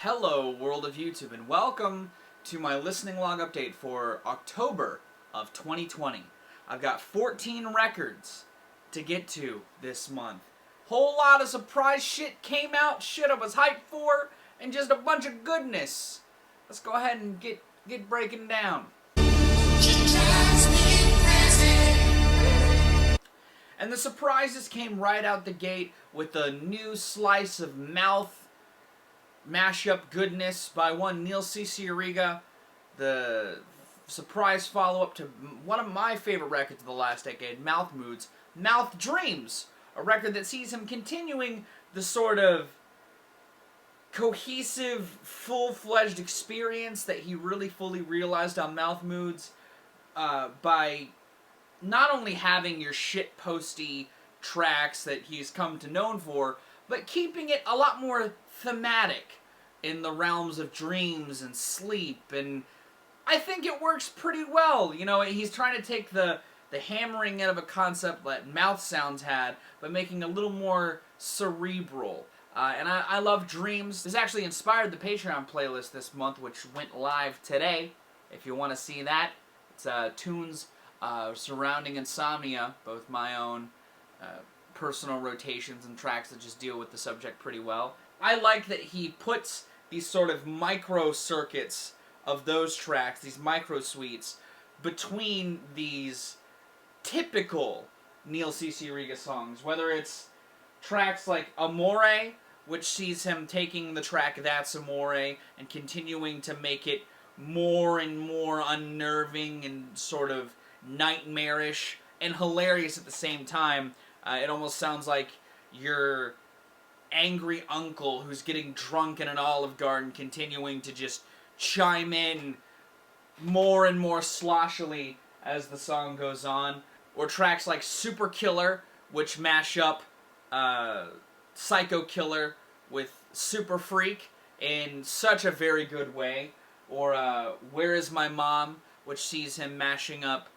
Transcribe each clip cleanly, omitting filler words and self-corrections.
Hello, world of YouTube, and welcome to my listening log update for October of 2020. I've got 14 records to get to this month. Whole lot of surprise shit came out, shit I was hyped for, and just a bunch of goodness. Let's go ahead and get breaking down. And the surprises came right out the gate with a new slice of mouth mashup goodness by one Neil Cicierega, the surprise follow-up to one of my favorite records of the last decade, Mouth Moods, Mouth Dreams, a record that sees him continuing the sort of cohesive, full-fledged experience that he really fully realized on Mouth Moods by not only having your shit-posty tracks that he's come to known for, but keeping it a lot more thematic in the realms of dreams and sleep, and I think it works pretty well. You know, he's trying to take the hammering out of a concept that Mouth Sounds had, but making it a little more cerebral. And I love Dreams. This actually inspired the Patreon playlist this month, which went live today. If you want to see that, it's tunes surrounding insomnia, both my own personal rotations and tracks that just deal with the subject pretty well. I like that he puts these sort of micro circuits of those tracks, these micro suites, between these typical Neil Cicierega songs, whether it's tracks like Amore, which sees him taking the track That's Amore and continuing to make it more and more unnerving and sort of nightmarish and hilarious at the same time. It almost sounds like your angry uncle who's getting drunk in an Olive Garden continuing to just chime in more and more sloshily as the song goes on. Or tracks like Super Killer, which mash up Psycho Killer with Super Freak in such a very good way. Or Where Is My Mom, which sees him mashing up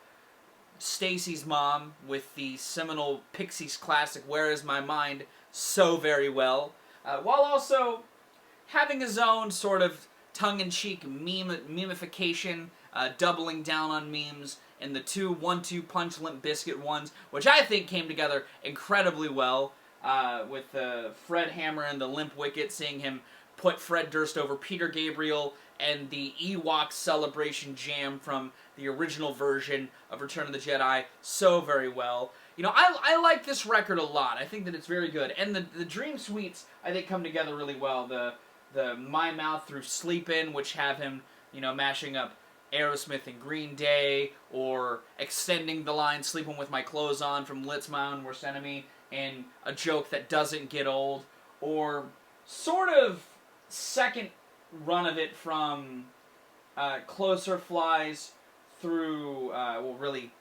Stacy's mom with the seminal Pixies classic Where Is My Mind so very well, while also having his own sort of tongue-in-cheek memification, doubling down on memes, and the 1-2 punch Limp Bizkit ones, which I think came together incredibly well, with Fred Hammer and the Limp Wicket, seeing him put Fred Durst over Peter Gabriel, and the Ewok Celebration Jam from the original version of Return of the Jedi so very well. You know, I like this record a lot. I think that it's very good. And the Dream Suites, I think, come together really well. The My Mouth Through Sleepin', which have him, you know, mashing up Aerosmith and Green Day, or extending the line Sleeping With My Clothes On from Lit's My Own Worst Enemy, and A Joke That Doesn't Get Old, or sort of second run of it from Closer Flies through, well, really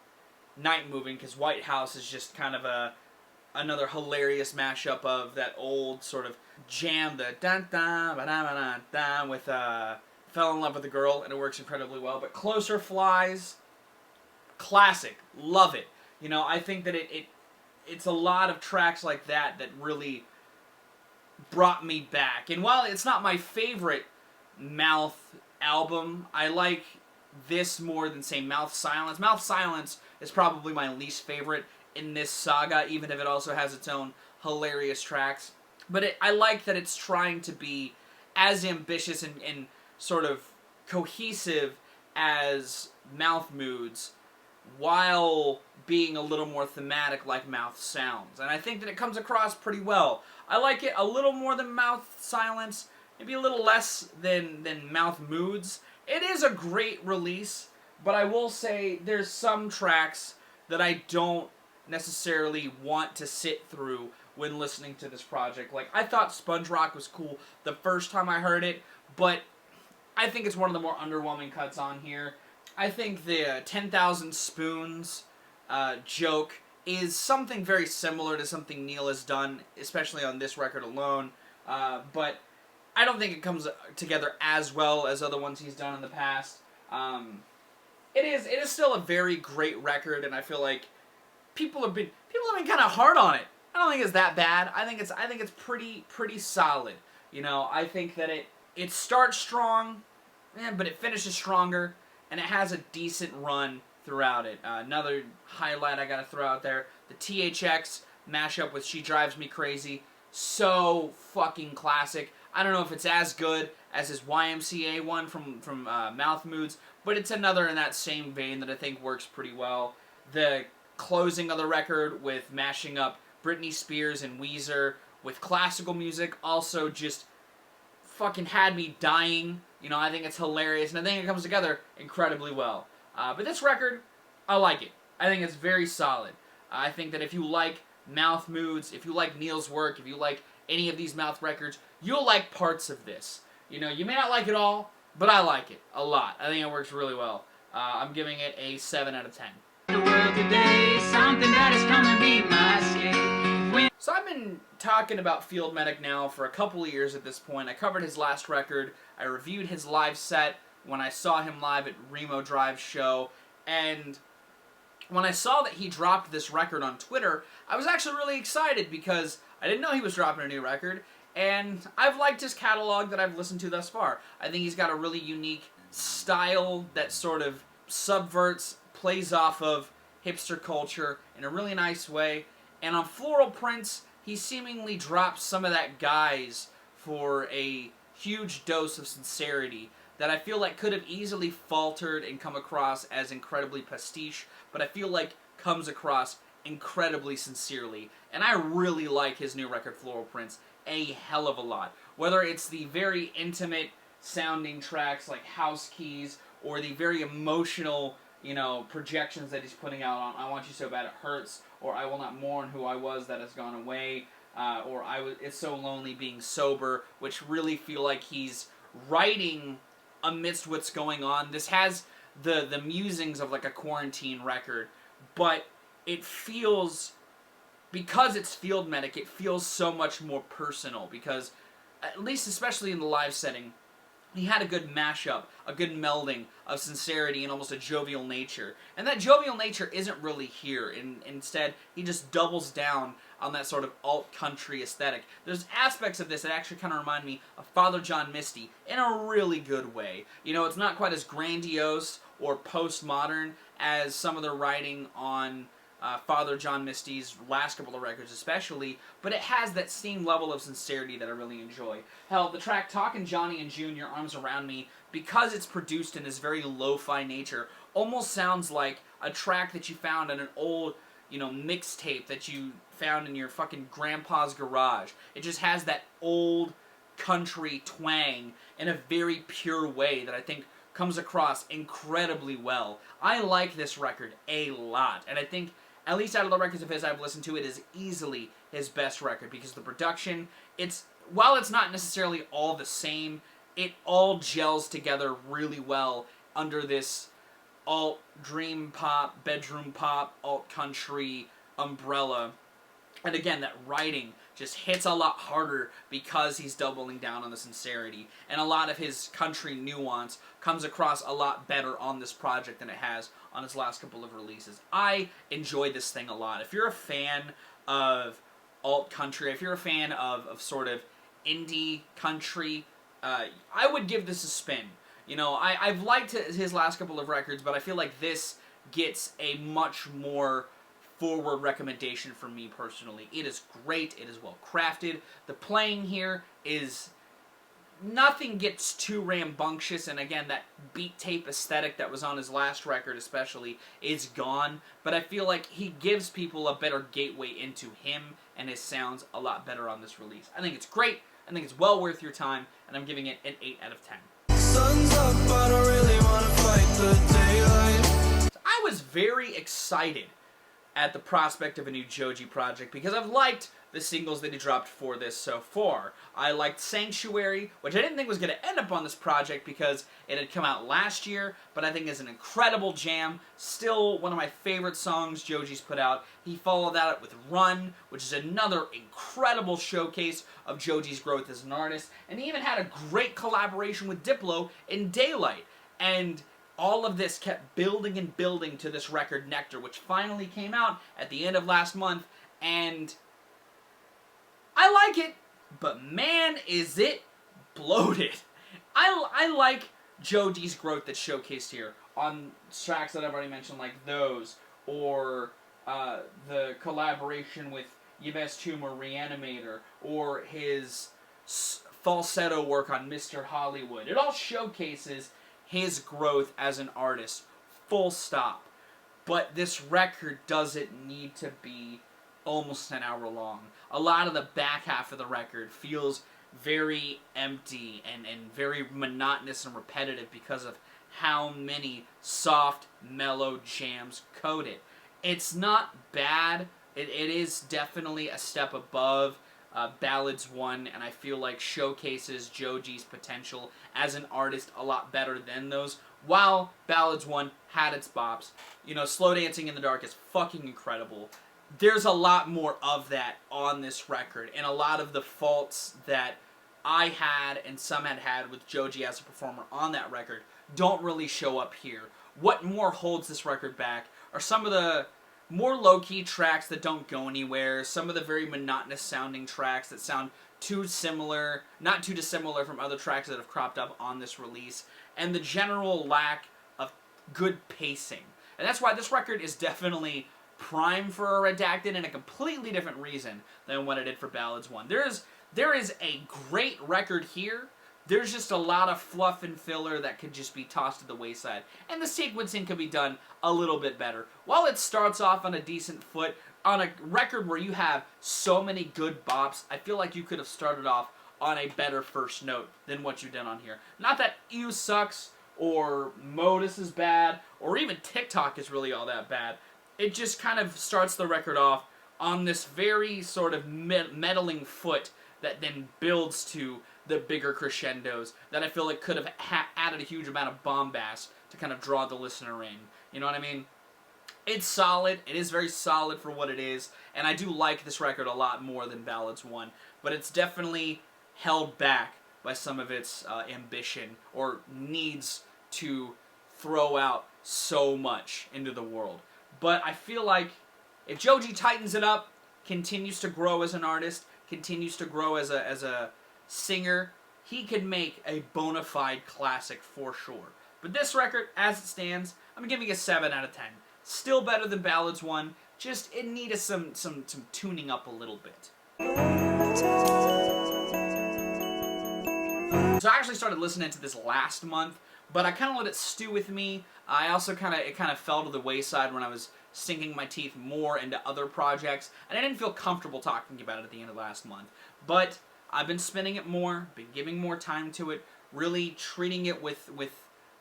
Night Moving, because White House is just kind of another hilarious mashup of that old sort of jam, the dun dun ba dun ba dun with Fell in Love with a Girl, and it works incredibly well. But Closer Flies, classic, love it. You know, I think that it's a lot of tracks like that that really brought me back. And while it's not my favorite Mouth album, I like this more than, say, Mouth Silence. Mouth Silence is probably my least favorite in this saga, even if it also has its own hilarious tracks. But I like that it's trying to be as ambitious and sort of cohesive as Mouth Moods, while being a little more thematic like Mouth Sounds. And I think that it comes across pretty well. I like it a little more than Mouth Silence, maybe a little less than Mouth Moods. It is a great release, but I will say there's some tracks that I don't necessarily want to sit through when listening to this project. Like, I thought Sponge Rock was cool the first time I heard it, but I think it's one of the more underwhelming cuts on here. I think the 10,000 Spoons joke is something very similar to something Neil has done, especially on this record alone, but I don't think it comes together as well as other ones he's done in the past. It is still a very great record, and I feel like people have been kind of hard on it. I don't think it's that bad. I think it's pretty solid. You know, I think that it starts strong, but it finishes stronger, and it has a decent run throughout it. Another highlight I gotta throw out there, the THX mashup with She Drives Me Crazy. So fucking classic. I don't know if it's as good as his YMCA one from Mouth Moods, but it's another in that same vein that I think works pretty well. The closing of the record with mashing up Britney Spears and Weezer with classical music also just fucking had me dying. You know, I think it's hilarious, and I think it comes together incredibly well. But this record, I like it. I think it's very solid. I think that if you like Mouth Moods, if you like Neil's work, if you like any of these Mouth records, you'll like parts of this. You know, you may not like it all, but I like it a lot. I think it works really well. I'm giving it a 7 out of 10. The world today, something that is gonna be my escape. So I've been talking about Field Medic now for a couple of years at this point. I covered his last record. I reviewed his live set when I saw him live at Remo Drive's show. And when I saw that he dropped this record on Twitter, I was actually really excited because I didn't know he was dropping a new record. And I've liked his catalog that I've listened to thus far. I think he's got a really unique style that sort of subverts, plays off of hipster culture in a really nice way. And on Floral Prince, he seemingly drops some of that guise for a huge dose of sincerity that I feel like could have easily faltered and come across as incredibly pastiche, but I feel like comes across incredibly sincerely. And I really like his new record, Floral Prince, a hell of a lot. Whether it's the very intimate sounding tracks like House Keys, or the very emotional, you know, projections that he's putting out on I Want You So Bad It Hurts, or I Will Not Mourn Who I Was That Has Gone Away, or It's So Lonely Being Sober, which really feel like he's writing amidst what's going on. This has the musings of like a quarantine record, but it feels, because it's Field Medic, it feels so much more personal, because, at least especially in the live setting, he had a good mashup, a good melding of sincerity and almost a jovial nature. And that jovial nature isn't really here. Instead, he just doubles down on that sort of alt-country aesthetic. There's aspects of this that actually kind of remind me of Father John Misty in a really good way. You know, it's not quite as grandiose or postmodern as some of the writing on Father John Misty's last couple of records especially, but it has that same level of sincerity that I really enjoy. Hell, the track Talkin' Johnny and June, Your Arms Around Me, because it's produced in this very lo-fi nature, almost sounds like a track that you found in an old, you know, mixtape that you found in your fucking grandpa's garage. It just has that old country twang in a very pure way that I think comes across incredibly well. I like this record a lot, and I think, at least out of the records of his I've listened to, it is easily his best record, because the production, while it's not necessarily all the same, it all gels together really well under this alt dream pop, bedroom pop, alt country umbrella. And again, that writing just hits a lot harder because he's doubling down on the sincerity. And a lot of his country nuance comes across a lot better on this project than it has on his last couple of releases. I enjoy this thing a lot. If you're a fan of alt country, if you're a fan of sort of indie country, I would give this a spin. You know, I've liked his last couple of records, but I feel like this gets a much more forward recommendation from me personally. It is great. It is well crafted. The playing here is, nothing gets too rambunctious, and again, that beat tape aesthetic that was on his last record especially is gone, but I feel like he gives people a better gateway into him and his sounds a lot better on this release. I think it's great. I think it's well worth your time, and I'm giving it an 8 out of 10. Sun's up, I don't really want to fight the daylight. So I was very excited at the prospect of a new Joji project, because I've liked the singles that he dropped for this so far. I liked Sanctuary, which I didn't think was going to end up on this project because it had come out last year, but I think is an incredible jam. Still one of my favorite songs Joji's put out. He followed that up with Run, which is another incredible showcase of Joji's growth as an artist, and he even had a great collaboration with Diplo in Daylight. And all of this kept building and building to this record, Nectar, which finally came out at the end of last month, and I like it, but man, is it bloated. I like Joji's growth that's showcased here on tracks that I've already mentioned, like those, or the collaboration with Yves Tumor Reanimator, or his falsetto work on Mr. Hollywood. It all showcases his growth as an artist, full stop. But this record doesn't need to be almost an hour long. A lot of the back half of the record feels very empty and very monotonous and repetitive because of how many soft, mellow jams code it. It's not bad. It is definitely a step above Ballads 1, and I feel like showcases Joji's potential as an artist a lot better than those. While Ballads 1 had its bops, you know, Slow Dancing in the Dark is fucking incredible. There's a lot more of that on this record, and a lot of the faults that I had and some had with Joji as a performer on that record don't really show up here. What more holds this record back are some of the more low-key tracks that don't go anywhere, some of the very monotonous sounding tracks that sound too similar, not too dissimilar from other tracks that have cropped up on this release, and the general lack of good pacing. And that's why this record is definitely prime for a Redacted in a completely different reason than what it did for Ballads 1. There is a great record here. There's just a lot of fluff and filler that could just be tossed to the wayside. And the sequencing could be done a little bit better. While it starts off on a decent foot, on a record where you have so many good bops, I feel like you could have started off on a better first note than what you did on here. Not that You Sucks, or Modus is bad, or even TikTok is really all that bad. It just kind of starts the record off on this very sort of meddling foot that then builds to the bigger crescendos that I feel like could have added a huge amount of bombast to kind of draw the listener in. You know what I mean? It's solid. It is very solid for what it is, and I do like this record a lot more than Ballads 1, but it's definitely held back by some of its ambition or needs to throw out so much into the world. But I feel like if Joji tightens it up, continues to grow as an artist, continues to grow as a singer, he could make a bona fide classic for sure. But this record, as it stands, I'm giving it a 7 out of 10. Still better than Ballads 1, just it needed some tuning up a little bit. So I actually started listening to this last month, but I kind of let it stew with me. I also it kind of fell to the wayside when I was sinking my teeth more into other projects, and I didn't feel comfortable talking about it at the end of last month. But I've been spinning it more, been giving more time to it, really treating it with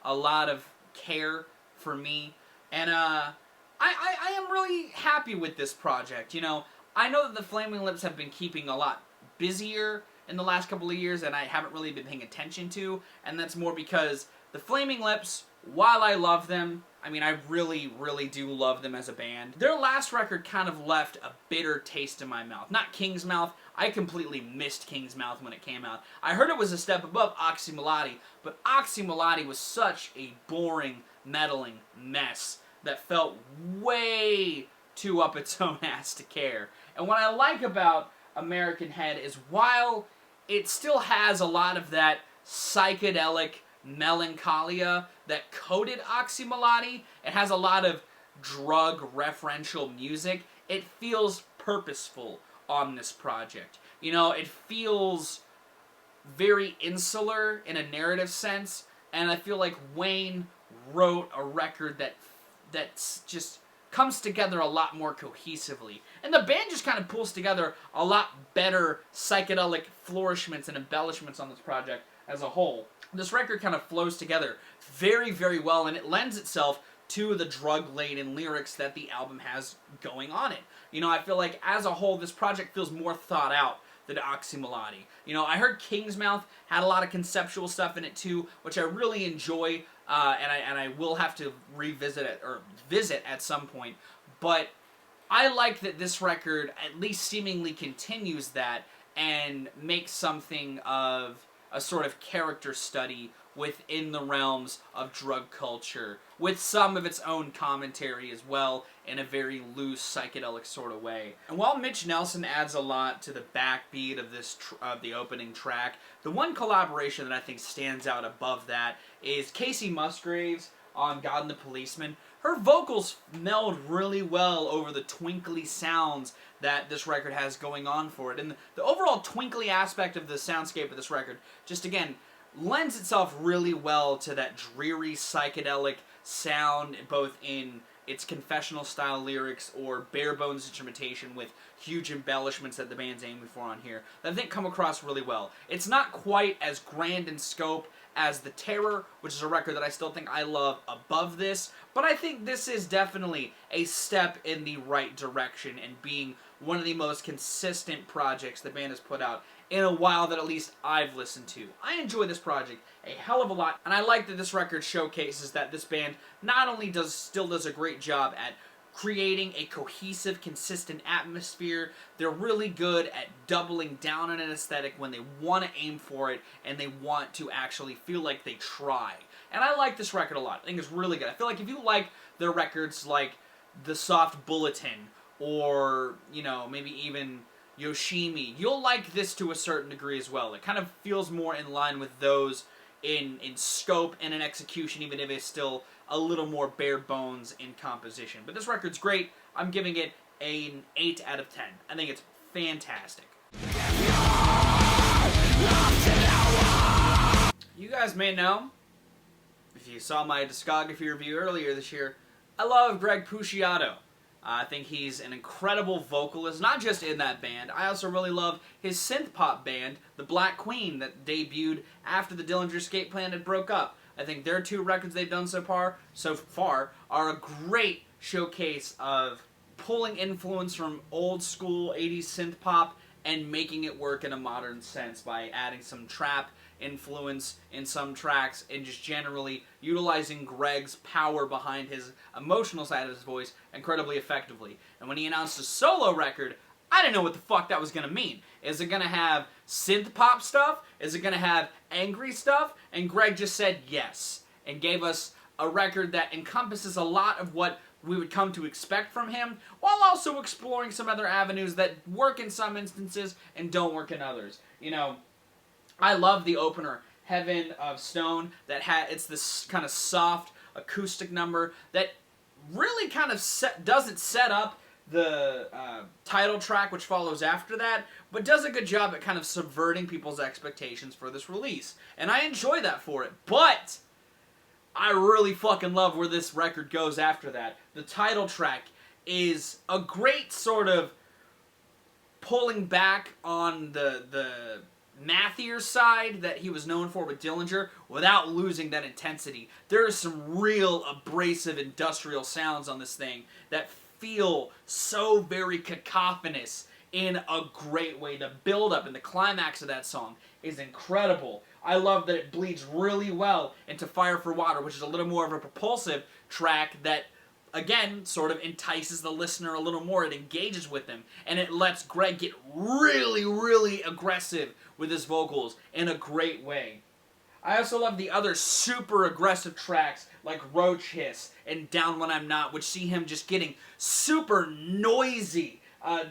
a lot of care for me, and I am really happy with this project. You know, I know that the Flaming Lips have been keeping a lot busier in the last couple of years, and I haven't really been paying attention to, and that's more because the Flaming Lips, while I love them, I mean, I really, really do love them as a band. Their last record kind of left a bitter taste in my mouth. Not King's Mouth. I completely missed King's Mouth when it came out. I heard it was a step above Oxymolati, but Oxymolati was such a boring, meddling mess that felt way too up its own ass to care. And what I like about American Head is while it still has a lot of that psychedelic melancholia that coded Oxymolati, it has a lot of drug referential music, it feels purposeful on this project. You know, it feels very insular in a narrative sense, and I feel like Wayne wrote a record that's just comes together a lot more cohesively. And the band just kind of pulls together a lot better psychedelic flourishments and embellishments on this project as a whole. This record kind of flows together very, very well, and it lends itself to the drug-laden lyrics that the album has going on it. You know, I feel like as a whole, this project feels more thought out than Oxymolati. You know, I heard King's Mouth had a lot of conceptual stuff in it too, which I really enjoy, and I will have to revisit it, or visit at some point, but I like that this record at least seemingly continues that and makes something of a sort of character study within the realms of drug culture, with some of its own commentary as well, in a very loose, psychedelic sort of way. And while Mitch Nelson adds a lot to the backbeat of this of the opening track, the one collaboration that I think stands out above that is Casey Musgraves on God and the Policeman. Her vocals meld really well over the twinkly sounds that this record has going on for it. And the overall twinkly aspect of the soundscape of this record, just again, lends itself really well to that dreary psychedelic sound, both in its confessional style lyrics or bare bones instrumentation with huge embellishments that the band's aiming for on here, that I think come across really well. It's not quite as grand in scope as The Terror, which is a record that I still think I love above this, but I think this is definitely a step in the right direction and being one of the most consistent projects the band has put out in a while that at least I've listened to. I enjoy this project a hell of a lot, and I like that this record showcases that this band not only still does a great job at creating a cohesive, consistent atmosphere, they're really good at doubling down on an aesthetic when they want to aim for it and they want to actually feel like they try. And I like this record a lot. I think it's really good. I feel like if you like their records like The Soft Bulletin or, you know, maybe even Yoshimi, you'll like this to a certain degree as well. It kind of feels more in line with those in scope and in execution, even if it's still a little more bare bones in composition. But this record's great. I'm giving it an 8 out of 10. I think it's fantastic. You guys may know, if you saw my discography review earlier this year, I love Greg Puciato. I think he's an incredible vocalist, not just in that band. I also really love his synth-pop band, The Black Queen, that debuted after the Dillinger Escape Plan had broke up. I think their 2 records they've done so far are a great showcase of pulling influence from old school 80s synth-pop and making it work in a modern sense by adding some trap influence in some tracks and just generally utilizing Greg's power behind his emotional side of his voice incredibly effectively. And when he announced a solo record, I didn't know what the fuck that was going to mean. Is it going to have synth pop stuff? Is it going to have angry stuff? And Greg just said yes and gave us a record that encompasses a lot of what we would come to expect from him, while also exploring some other avenues that work in some instances and don't work in others. You know, I love the opener, Heaven of Stone, it's this kind of soft acoustic number that really kind of doesn't set up the title track, which follows after that, but does a good job at kind of subverting people's expectations for this release. And I enjoy that for it, but I really fucking love where this record goes after that. The title track is a great sort of pulling back on the mathier side that he was known for with Dillinger without losing that intensity. There are some real abrasive industrial sounds on this thing that feel so very cacophonous in a great way. The build-up and the climax of that song is incredible. I love that it bleeds really well into Fire for Water, which is a little more of a propulsive track that, again, sort of entices the listener a little more. It engages with them, and it lets Greg get really, really aggressive with his vocals in a great way. I also love the other super aggressive tracks like Roach Hiss and Down When I'm Not, which see him just getting super noisy.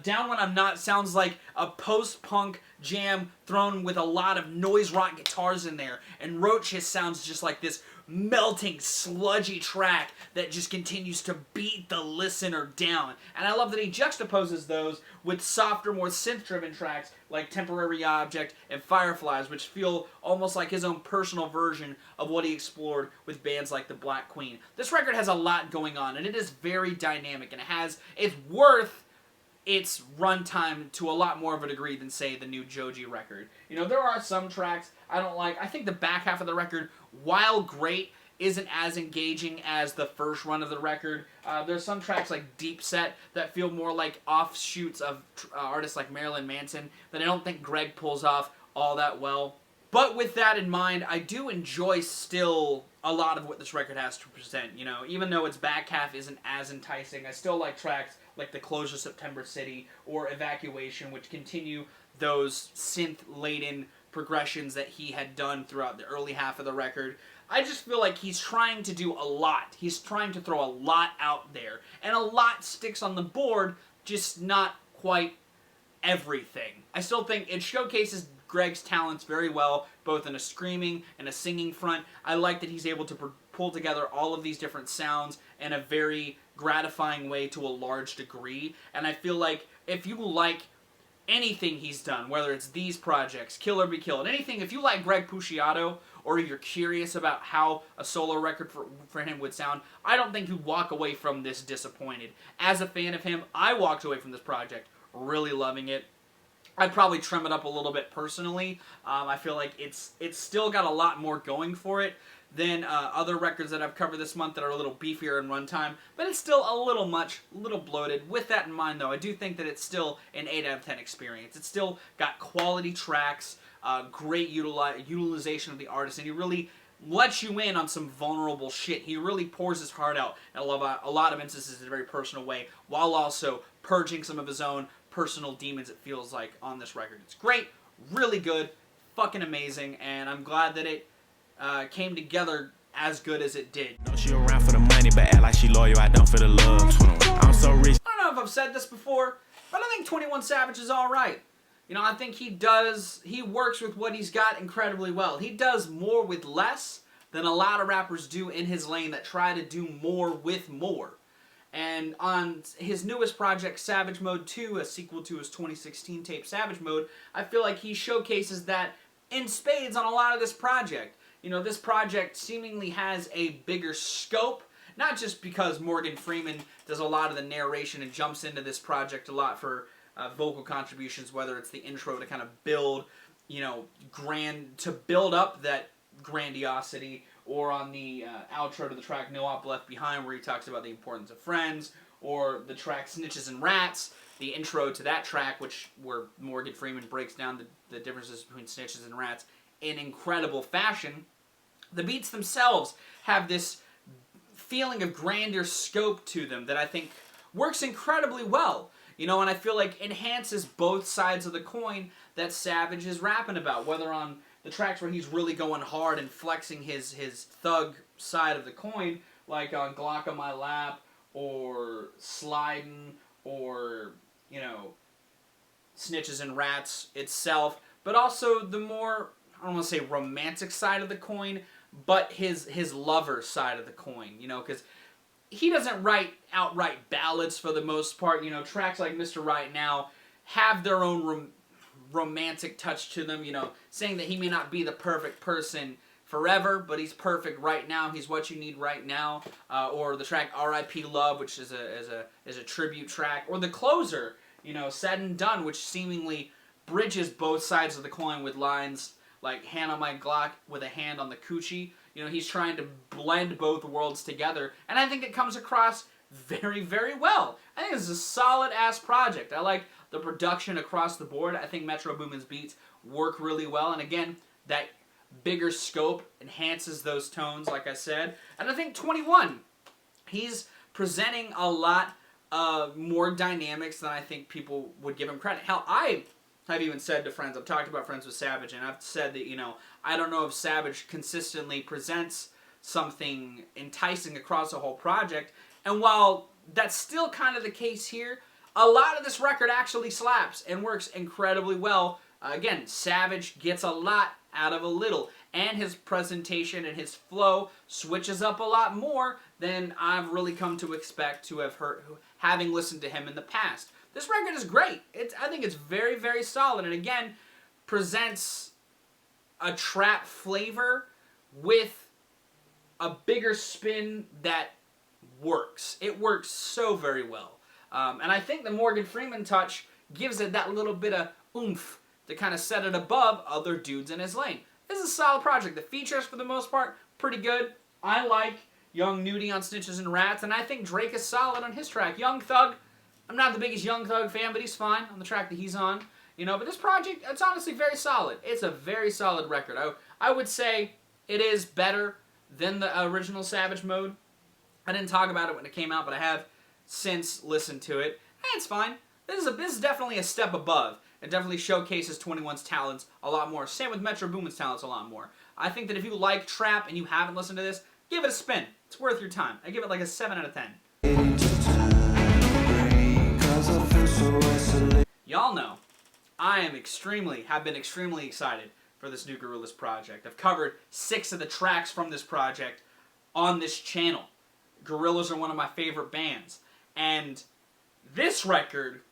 Down When I'm Not sounds like a post-punk jam thrown with a lot of noise rock guitars in there, and Roach Hiss sounds just like this melting, sludgy track that just continues to beat the listener down. And I love that he juxtaposes those with softer, more synth-driven tracks like Temporary Object and Fireflies, which feel almost like his own personal version of what he explored with bands like The Black Queen. This record has a lot going on, and it is very dynamic, and it's worth its runtime to a lot more of a degree than, say, the new Joji record. You know, there are some tracks I don't like. I think the back half of the record, while great, isn't as engaging as the first run of the record. There's some tracks like Deep Set that feel more like offshoots of artists like Marilyn Manson that I don't think Greg pulls off all that well. But with that in mind, I do enjoy still a lot of what this record has to present. You know, even though its back half isn't as enticing, I still like tracks like The Closure September City or Evacuation, which continue those synth-laden progressions that he had done throughout the early half of the record. I just feel like he's trying to do a lot. He's trying to throw a lot out there. And a lot sticks on the board, just not quite everything. I still think it showcases Greg's talents very well, both in a screaming and a singing front. I like that he's able to pull together all of these different sounds in a very gratifying way to a large degree. And I feel like if you like anything he's done, whether it's these projects, Kill or Be Killed, anything, if you like Greg Puciato, or you're curious about how a solo record for him would sound, I don't think you'd walk away from this disappointed. As a fan of him, I walked away from this project really loving it. I'd probably trim it up a little bit personally. I feel like it's still got a lot more going for it than other records that I've covered this month that are a little beefier in runtime, but it's still a little much, a little bloated. With that in mind, though, I do think that it's still an 8 out of 10 experience. It's still got quality tracks, great utilization of the artist, and he really lets you in on some vulnerable shit. He really pours his heart out in a lot of instances in a very personal way, while also purging some of his own personal demons, it feels like, on this record. It's great, really good, fucking amazing, and I'm glad that it came together as good as it did. No, she around for the money, but act like she loyal. I don't for the love. I'm so rich. I don't know if I've said this before, but I think 21 Savage is alright. You know, I think he works with what he's got incredibly well. He does more with less than a lot of rappers do in his lane that try to do more with more. And on his newest project, Savage Mode 2, a sequel to his 2016 tape Savage Mode, I feel like he showcases that in spades on a lot of this project. You know, this project seemingly has a bigger scope, not just because Morgan Freeman does a lot of the narration and jumps into this project a lot for vocal contributions, whether it's the intro to kind of build, you know, to build up that grandiosity, or on the outro to the track No Op Left Behind, where he talks about the importance of friends, or the track Snitches and Rats, the intro to that track, where Morgan Freeman breaks down the differences between snitches and rats in incredible fashion. The beats themselves have this feeling of grander scope to them that I think works incredibly well. You know, and I feel like enhances both sides of the coin that Savage is rapping about, whether on the tracks where he's really going hard and flexing his thug side of the coin, like on Glock on My Lap, or Slidin', or, you know, Snitches and Rats itself, but also the more, I don't want to say romantic side of the coin, but his lover side of the coin, you know, because he doesn't write outright ballads for the most part. You know, tracks like Mr. Right Now have their own romantic touch to them, you know, saying that he may not be the perfect person forever, but he's perfect right now. He's what you need right now. Or the track R.I.P. Love, which is a tribute track. Or the closer, you know, Said and Done, which seemingly bridges both sides of the coin with lines like hand on my Glock with a hand on the coochie. You know, he's trying to blend both worlds together, and I think it comes across very, very well. I think this is a solid-ass project. I like the production across the board. I think Metro Boomin's beats work really well, and again, that bigger scope enhances those tones, like I said. And I think 21, he's presenting a lot more dynamics than I think people would give him credit. Hell, I've even said to friends, I've talked about Friends with Savage, and I've said that, you know, I don't know if Savage consistently presents something enticing across a whole project, and while that's still kind of the case here, a lot of this record actually slaps and works incredibly well. Again, Savage gets a lot out of a little, and his presentation and his flow switches up a lot more than I've really come to expect to have heard, having listened to him in the past. This record is great. I think it's very, very solid, and again, presents a trap flavor with a bigger spin that works. It works so very well. And I think the Morgan Freeman touch gives it that little bit of oomph to kind of set it above other dudes in his lane. This is a solid project. The features, for the most part, pretty good. I like Young Nudie on Snitches and Rats, and I think Drake is solid on his track. Young Thug, I'm not the biggest Young Thug fan, but he's fine on the track that he's on. You know, but this project, it's honestly very solid. It's a very solid record. I would say it is better than the original Savage Mode. I didn't talk about it when it came out, but I have since listened to it. It's fine. This is definitely a step above. It definitely showcases 21's talents a lot more. Same with Metro Boomin's talents a lot more. I think that if you like trap and you haven't listened to this, give it a spin. It's worth your time. I give it like a 7 out of 10. Y'all know, I have been extremely excited for this new Gorillaz project. I've covered 6 of the tracks from this project on this channel. Gorillaz are one of my favorite bands. And this record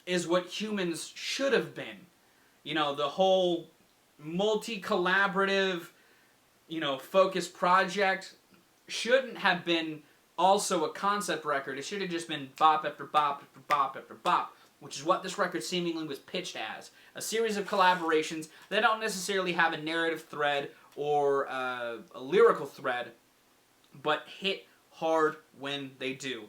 is what Humans should have been. You know, the whole multi-collaborative, focused project shouldn't have been also a concept record. It should have just been bop after bop after bop after bop, which is what this record seemingly was pitched as. A series of collaborations that don't necessarily have a narrative thread or a lyrical thread, but hit hard when they do.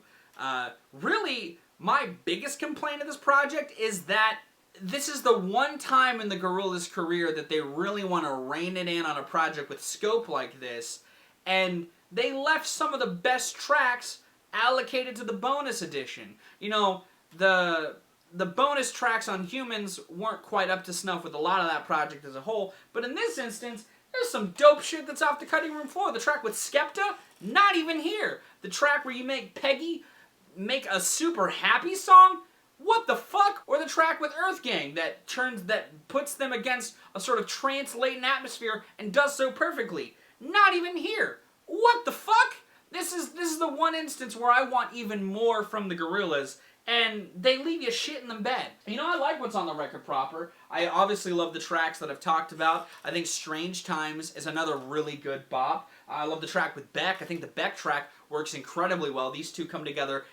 Really, my biggest complaint of this project is that this is the one time in the Gorillaz career that they really want to rein it in on a project with scope like this, and they left some of the best tracks allocated to the bonus edition. You know, the bonus tracks on Humans weren't quite up to snuff with a lot of that project as a whole, but in this instance, there's some dope shit that's off the cutting room floor. The track with Skepta, not even here. The track where you make Peggy make a super happy song, what the fuck? Or the track with Earth Gang that puts them against a sort of trance-laden atmosphere and does so perfectly. Not even here. What the fuck? This is the one instance where I want even more from the Gorillaz, and they leave you shit in the bed. You know, I like what's on the record proper. I obviously love the tracks that I've talked about. I think Strange Times is another really good bop. I love the track with Beck. I think the Beck track works incredibly well. These two come together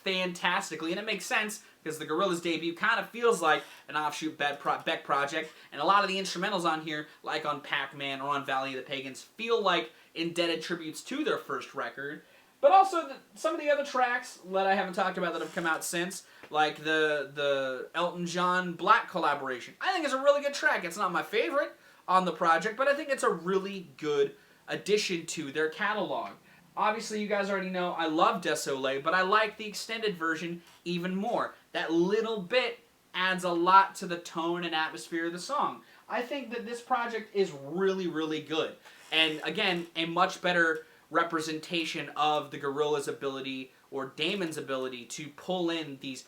fantastically, and it makes sense because the Gorillaz debut kind of feels like an offshoot Beck project, and a lot of the instrumentals on here, like on Pac-Man or on Valley of the Pagans, feel like indebted tributes to their first record. But also, some of the other tracks that I haven't talked about that have come out since, like the Elton John Black collaboration, I think it's a really good track. It's not my favorite on the project, but I think it's a really good addition to their catalog. Obviously, you guys already know I love Désolé, but I like the extended version even more. That little bit adds a lot to the tone and atmosphere of the song. I think that this project is really, really good. And again, a much better representation of the Gorillaz' ability, or Damon's ability, to pull in these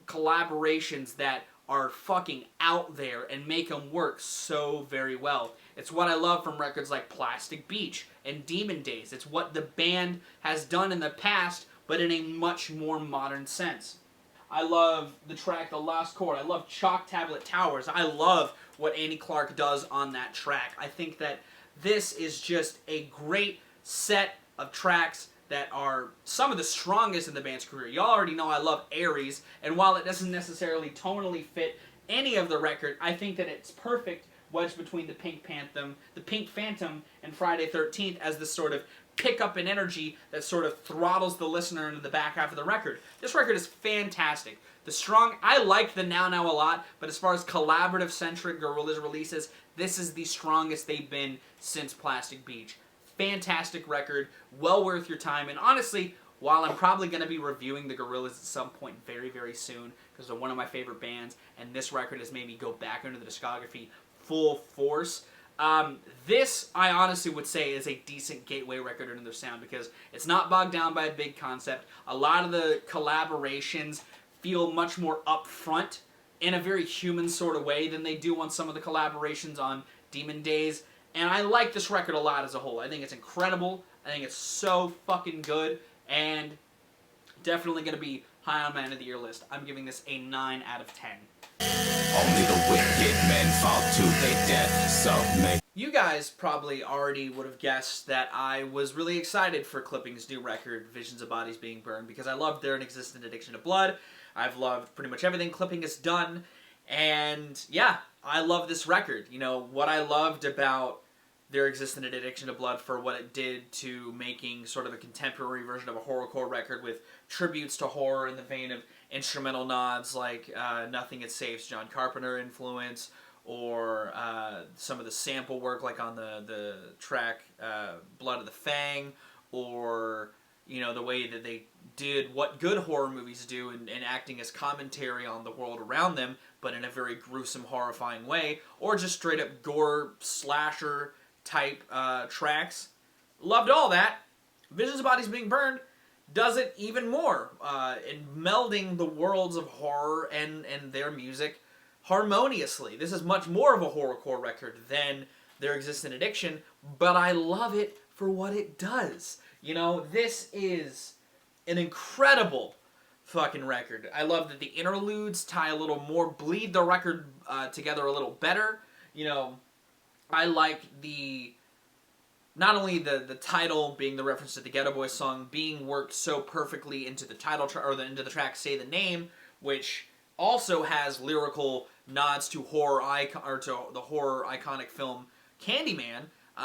collaborations that are fucking out there and make them work so very well. It's what I love from records like Plastic Beach and Demon Days. It's what the band has done in the past, but in a much more modern sense. I love the track The Lost Chord. I love Chalk Tablet Towers. I love what Annie Clark does on that track. I think that this is just a great set of tracks that are some of the strongest in the band's career. Y'all already know I love Aries, and while it doesn't necessarily tonally fit any of the record, I think that it's perfect wedged between the Pink Phantom and Friday 13th as this sort of pickup in energy that sort of throttles the listener into the back half of the record. This record is fantastic. I like the Now Now a lot, but as far as collaborative-centric Gorillaz releases, this is the strongest they've been since Plastic Beach. Fantastic record, well worth your time, and honestly, while I'm probably going to be reviewing the Gorillaz at some point very, very soon, because they're one of my favorite bands, and this record has made me go back into the discography full force, this, I honestly would say, is a decent gateway record into their sound, because it's not bogged down by a big concept. A lot of the collaborations feel much more upfront in a very human sort of way than they do on some of the collaborations on Demon Days. And I like this record a lot as a whole. I think it's incredible. I think it's so fucking good. And definitely going to be high on my end of the year list. I'm giving this a 9 out of 10. Only the wicked men fall to their death, so make... You guys probably already would have guessed that I was really excited for Clipping's new record, Visions of Bodies Being Burned, because I loved their Inexistent Addiction to Blood. I've loved pretty much everything Clipping has done. And yeah, I love this record. You know, what I loved about their Existent Addiction to Blood for what it did to making sort of a contemporary version of a horrorcore record with tributes to horror in the vein of instrumental nods like Nothing It Saves John Carpenter influence, or some of the sample work like on the track Blood of the Fang, or you know, the way that they did what good horror movies do and acting as commentary on the world around them, but in a very gruesome, horrifying way, or just straight up gore slasher type tracks. Loved all that. Visions of Bodies Being Burned does it even more in melding the worlds of horror and their music harmoniously. This is much more of a horrorcore record than There Exists an Addiction, but I love it for what it does. You know, this is an incredible fucking record. I love that the interludes tie a little more, bleed the record together a little better. You know, I like not only the title being the reference to the Ghetto Boys song being worked so perfectly into the title into the track Say the Name, which also has lyrical nods to to the horror iconic film Candyman.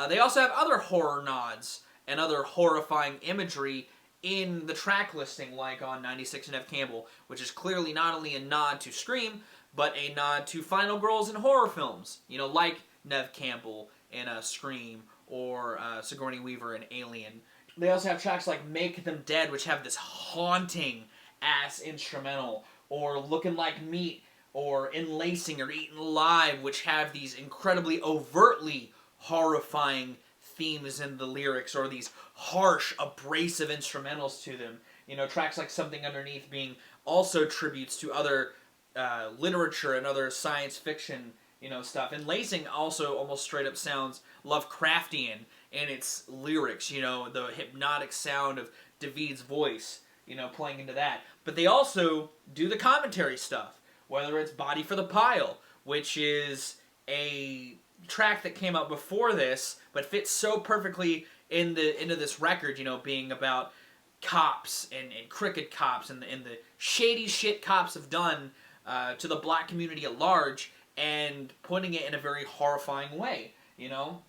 They also have other horror nods and other horrifying imagery in the track listing, like on 96 and F. Campbell, which is clearly not only a nod to Scream, but a nod to final girls in horror films. You know, like Neve Campbell in Scream, or Sigourney Weaver in Alien. They also have tracks like Make Them Dead, which have this haunting ass instrumental, or Looking Like Meat, or Enlacing, or Eaten Alive, which have these incredibly overtly horrifying themes in the lyrics, or these harsh, abrasive instrumentals to them. You know, tracks like Something Underneath being also tributes to other literature and other science fiction, you know, stuff. And Enlacing also almost straight up sounds Lovecraftian in its lyrics, you know, the hypnotic sound of David's voice, you know, playing into that. But they also do the commentary stuff, whether it's Body for the Pile, which is a track that came out before this, but fits so perfectly into this record, you know, being about cops and crooked cops and the shady shit cops have done to the black community at large, and putting it in a very horrifying way, you know?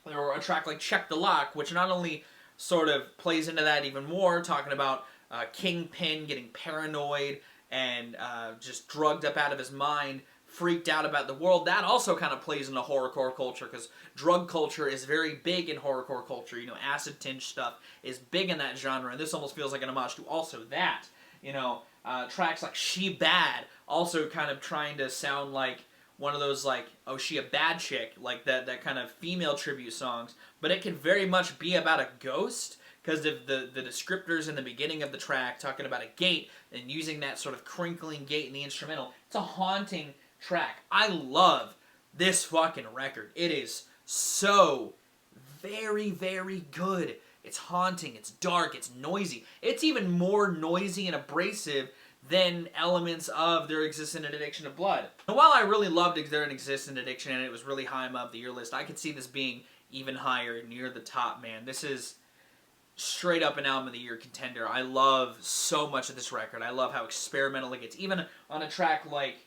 Or a track like Check the Lock, which not only sort of plays into that even more, talking about Kingpin getting paranoid and just drugged up out of his mind, freaked out about the world. That also kind of plays into horrorcore culture, because drug culture is very big in horrorcore culture. You know, acid-tinged stuff is big in that genre, and this almost feels like an homage to also that. You know, tracks like She Bad, also kind of trying to sound like one of those, like, oh, she a bad chick, like that kind of female tribute songs, but it can very much be about a ghost, because of the descriptors in the beginning of the track, talking about a gate, and using that sort of crinkling gate in the instrumental. It's a haunting track. I love this fucking record. It is so very, very good. It's haunting, it's dark, it's noisy. It's even more noisy and abrasive than elements of There Exists an Addiction of Blood. And while I really loved There Exists an Addiction, and it was really high above the year list, I could see this being even higher, near the top, man. This is straight up an album of the year contender. I love so much of this record. I love how experimental it gets. Even on a track like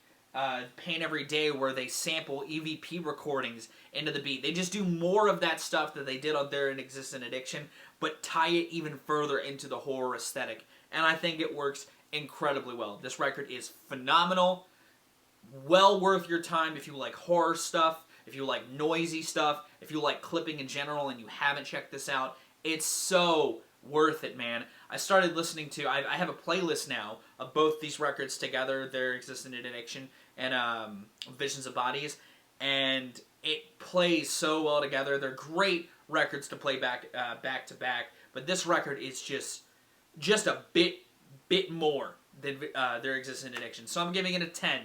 Pain Every Day, where they sample EVP recordings into the beat. They just do more of that stuff that they did on There Exists an Addiction, but tie it even further into the horror aesthetic. And I think it works incredibly well. This record is phenomenal. Well worth your time if you like horror stuff, if you like noisy stuff, if you like clipping in general and you haven't checked this out. It's so worth it, man. I started listening to, I have a playlist now of both these records together, There Exists an Addiction and Visions of Bodies, and it plays so well together. They're great records to play back to back, but this record is just a bit more than There Exists an Addiction. So I'm giving it a 10.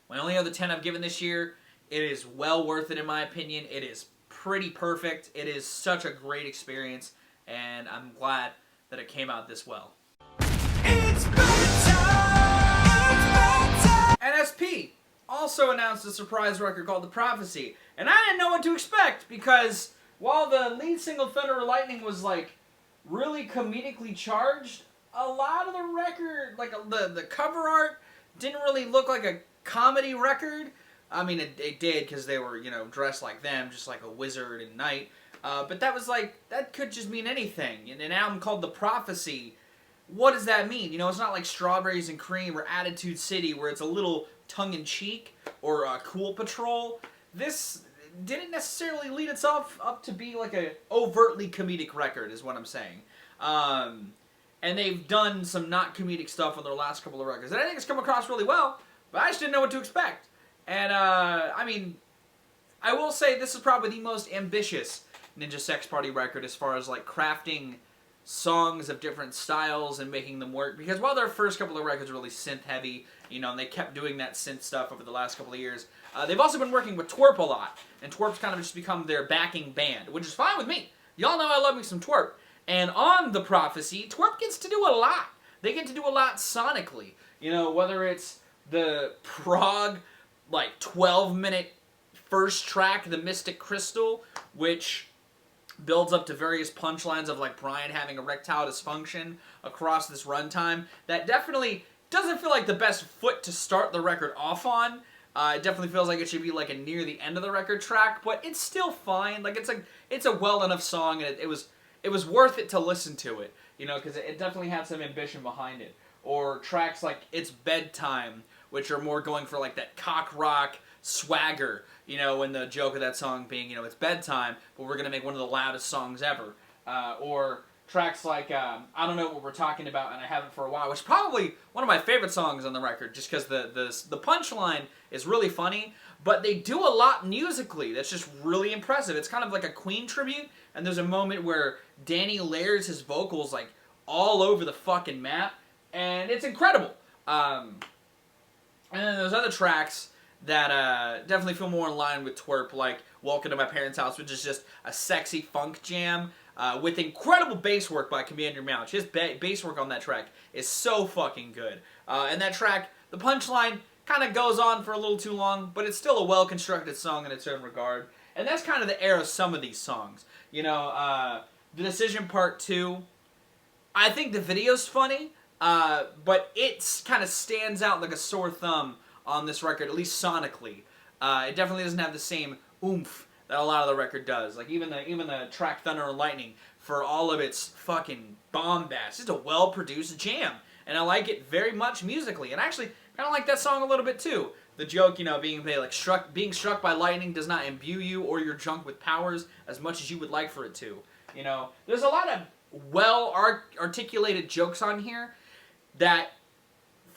My only other 10 I've given this year. It is well worth it in my opinion. It is pretty perfect. It is such a great experience, and I'm glad that it came out this well. It's NSP also announced a surprise record called The Prophecy, and I didn't know what to expect, because while the lead single Thunder or Lightning was like really comedically charged, a lot of the record, like the cover art, didn't really look like a comedy record. I mean, it did, because they were, you know, dressed like them, just like a wizard and knight. But that was like, that could just mean anything. In an album called The Prophecy, what does that mean? You know, it's not like Strawberries and Cream or Attitude City, where it's a little tongue-in-cheek, or Cool Patrol. This didn't necessarily lead itself up to be like a overtly comedic record, is what I'm saying. And they've done some not comedic stuff on their last couple of records. And I think it's come across really well, but I just didn't know what to expect. And, I mean, I will say this is probably the most ambitious Ninja Sex Party record as far as, like, crafting songs of different styles and making them work. Because while their first couple of records were really synth-heavy, you know, and they kept doing that synth stuff over the last couple of years, they've also been working with Twerp a lot. And Twerp's kind of just become their backing band, which is fine with me. Y'all know I love me some Twerp. And on The Prophecy, Twerp gets to do a lot. They get to do a lot sonically. You know, whether it's the prog, like, 12-minute first track, The Mystic Crystal, which builds up to various punchlines of, like, Brian having erectile dysfunction across this runtime. That definitely doesn't feel like the best foot to start the record off on. It definitely feels like it should be, like, a near the end of the record track, but it's still fine. Like, it's a well enough song, and it was worth it to listen to it, you know, because it definitely had some ambition behind it. Or tracks like It's Bedtime, which are more going for, like, that cock rock swagger, you know, and the joke of that song being, you know, it's bedtime, but we're going to make one of the loudest songs ever. Or tracks like I Don't Know What We're Talking About, and I Haven't for a While, which is probably one of my favorite songs on the record, just because the punchline is really funny, but they do a lot musically that's just really impressive. It's kind of like a Queen tribute, and there's a moment where Danny layers his vocals, like, all over the fucking map, and it's incredible. And then there's other tracks that definitely feel more in line with Twerp, like Welcome to My Parents' House, which is just a sexy funk jam with incredible bass work by Commander Mouch. His bass work on that track is so fucking good. And that track, the punchline kind of goes on for a little too long, but it's still a well-constructed song in its own regard. And that's kind of the air of some of these songs. You know, The Decision Part 2, I think the video's funny, but it kind of stands out like a sore thumb on this record, at least sonically. It definitely doesn't have the same oomph that a lot of the record does. Like, even the track Thunder and Lightning, for all of its fucking bombast, it's a well-produced jam. And I like it very much musically. And actually, kind of like that song a little bit too. The joke, you know, being struck by lightning does not imbue you or your junk with powers as much as you would like for it to. You know, there's a lot of well-articulated jokes on here that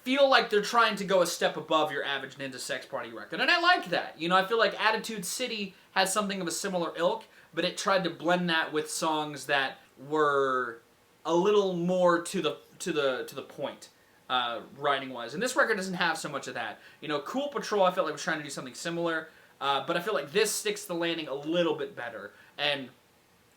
feel like they're trying to go a step above your average Ninja Sex Party record. And I like that. You know, I feel like Attitude City has something of a similar ilk, but it tried to blend that with songs that were a little more to the point, writing-wise. And this record doesn't have so much of that. You know, Cool Patrol, I felt like was trying to do something similar, but I feel like this sticks the landing a little bit better. And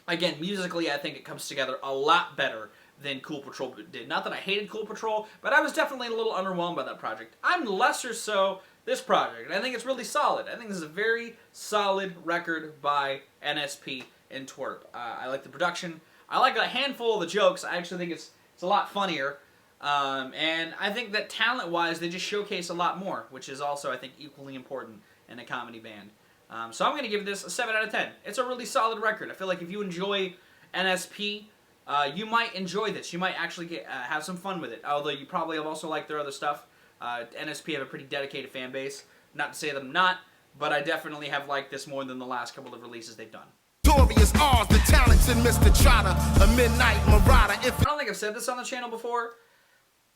again, musically, I think it comes together a lot better than Cool Patrol did. Not that I hated Cool Patrol, but I was definitely a little underwhelmed by that project. I'm lesser so this project, and I think it's really solid. I think this is a very solid record by NSP and Twerp. I like the production. I like a handful of the jokes. I actually think it's a lot funnier. And I think that talent-wise, they just showcase a lot more, which is also, I think, equally important in a comedy band. So I'm going to give this a 7 out of 10. It's a really solid record. I feel like if you enjoy NSP, you might enjoy this. You might actually have some fun with it. Although you probably have also liked their other stuff. NSP have a pretty dedicated fan base. Not to say that I'm not, but I definitely have liked this more than the last couple of releases they've done. Glorious R's, the talented Mr. Trotter, a midnight marauder. I don't think I've said this on the channel before,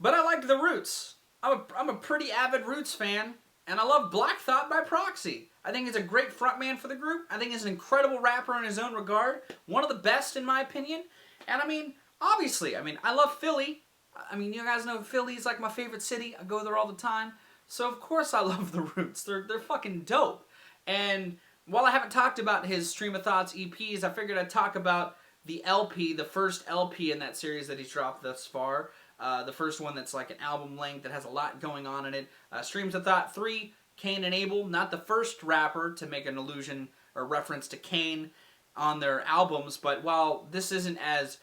but I like The Roots. I'm a pretty avid Roots fan, and I love Black Thought by proxy. I think he's a great frontman for the group. I think he's an incredible rapper in his own regard. One of the best, in my opinion. And I mean, obviously, I love Philly. I mean, you guys know Philly's like my favorite city. I go there all the time. So of course I love The Roots. They're fucking dope. And while I haven't talked about his Stream of Thoughts EPs, I figured I'd talk about the LP, the first LP in that series that he's dropped thus far. The first one that's like an album length that has a lot going on in it. Streams of Thought 3, Cain and Abel. Not the first rapper to make an allusion or reference to Cain on their albums, but while this isn't as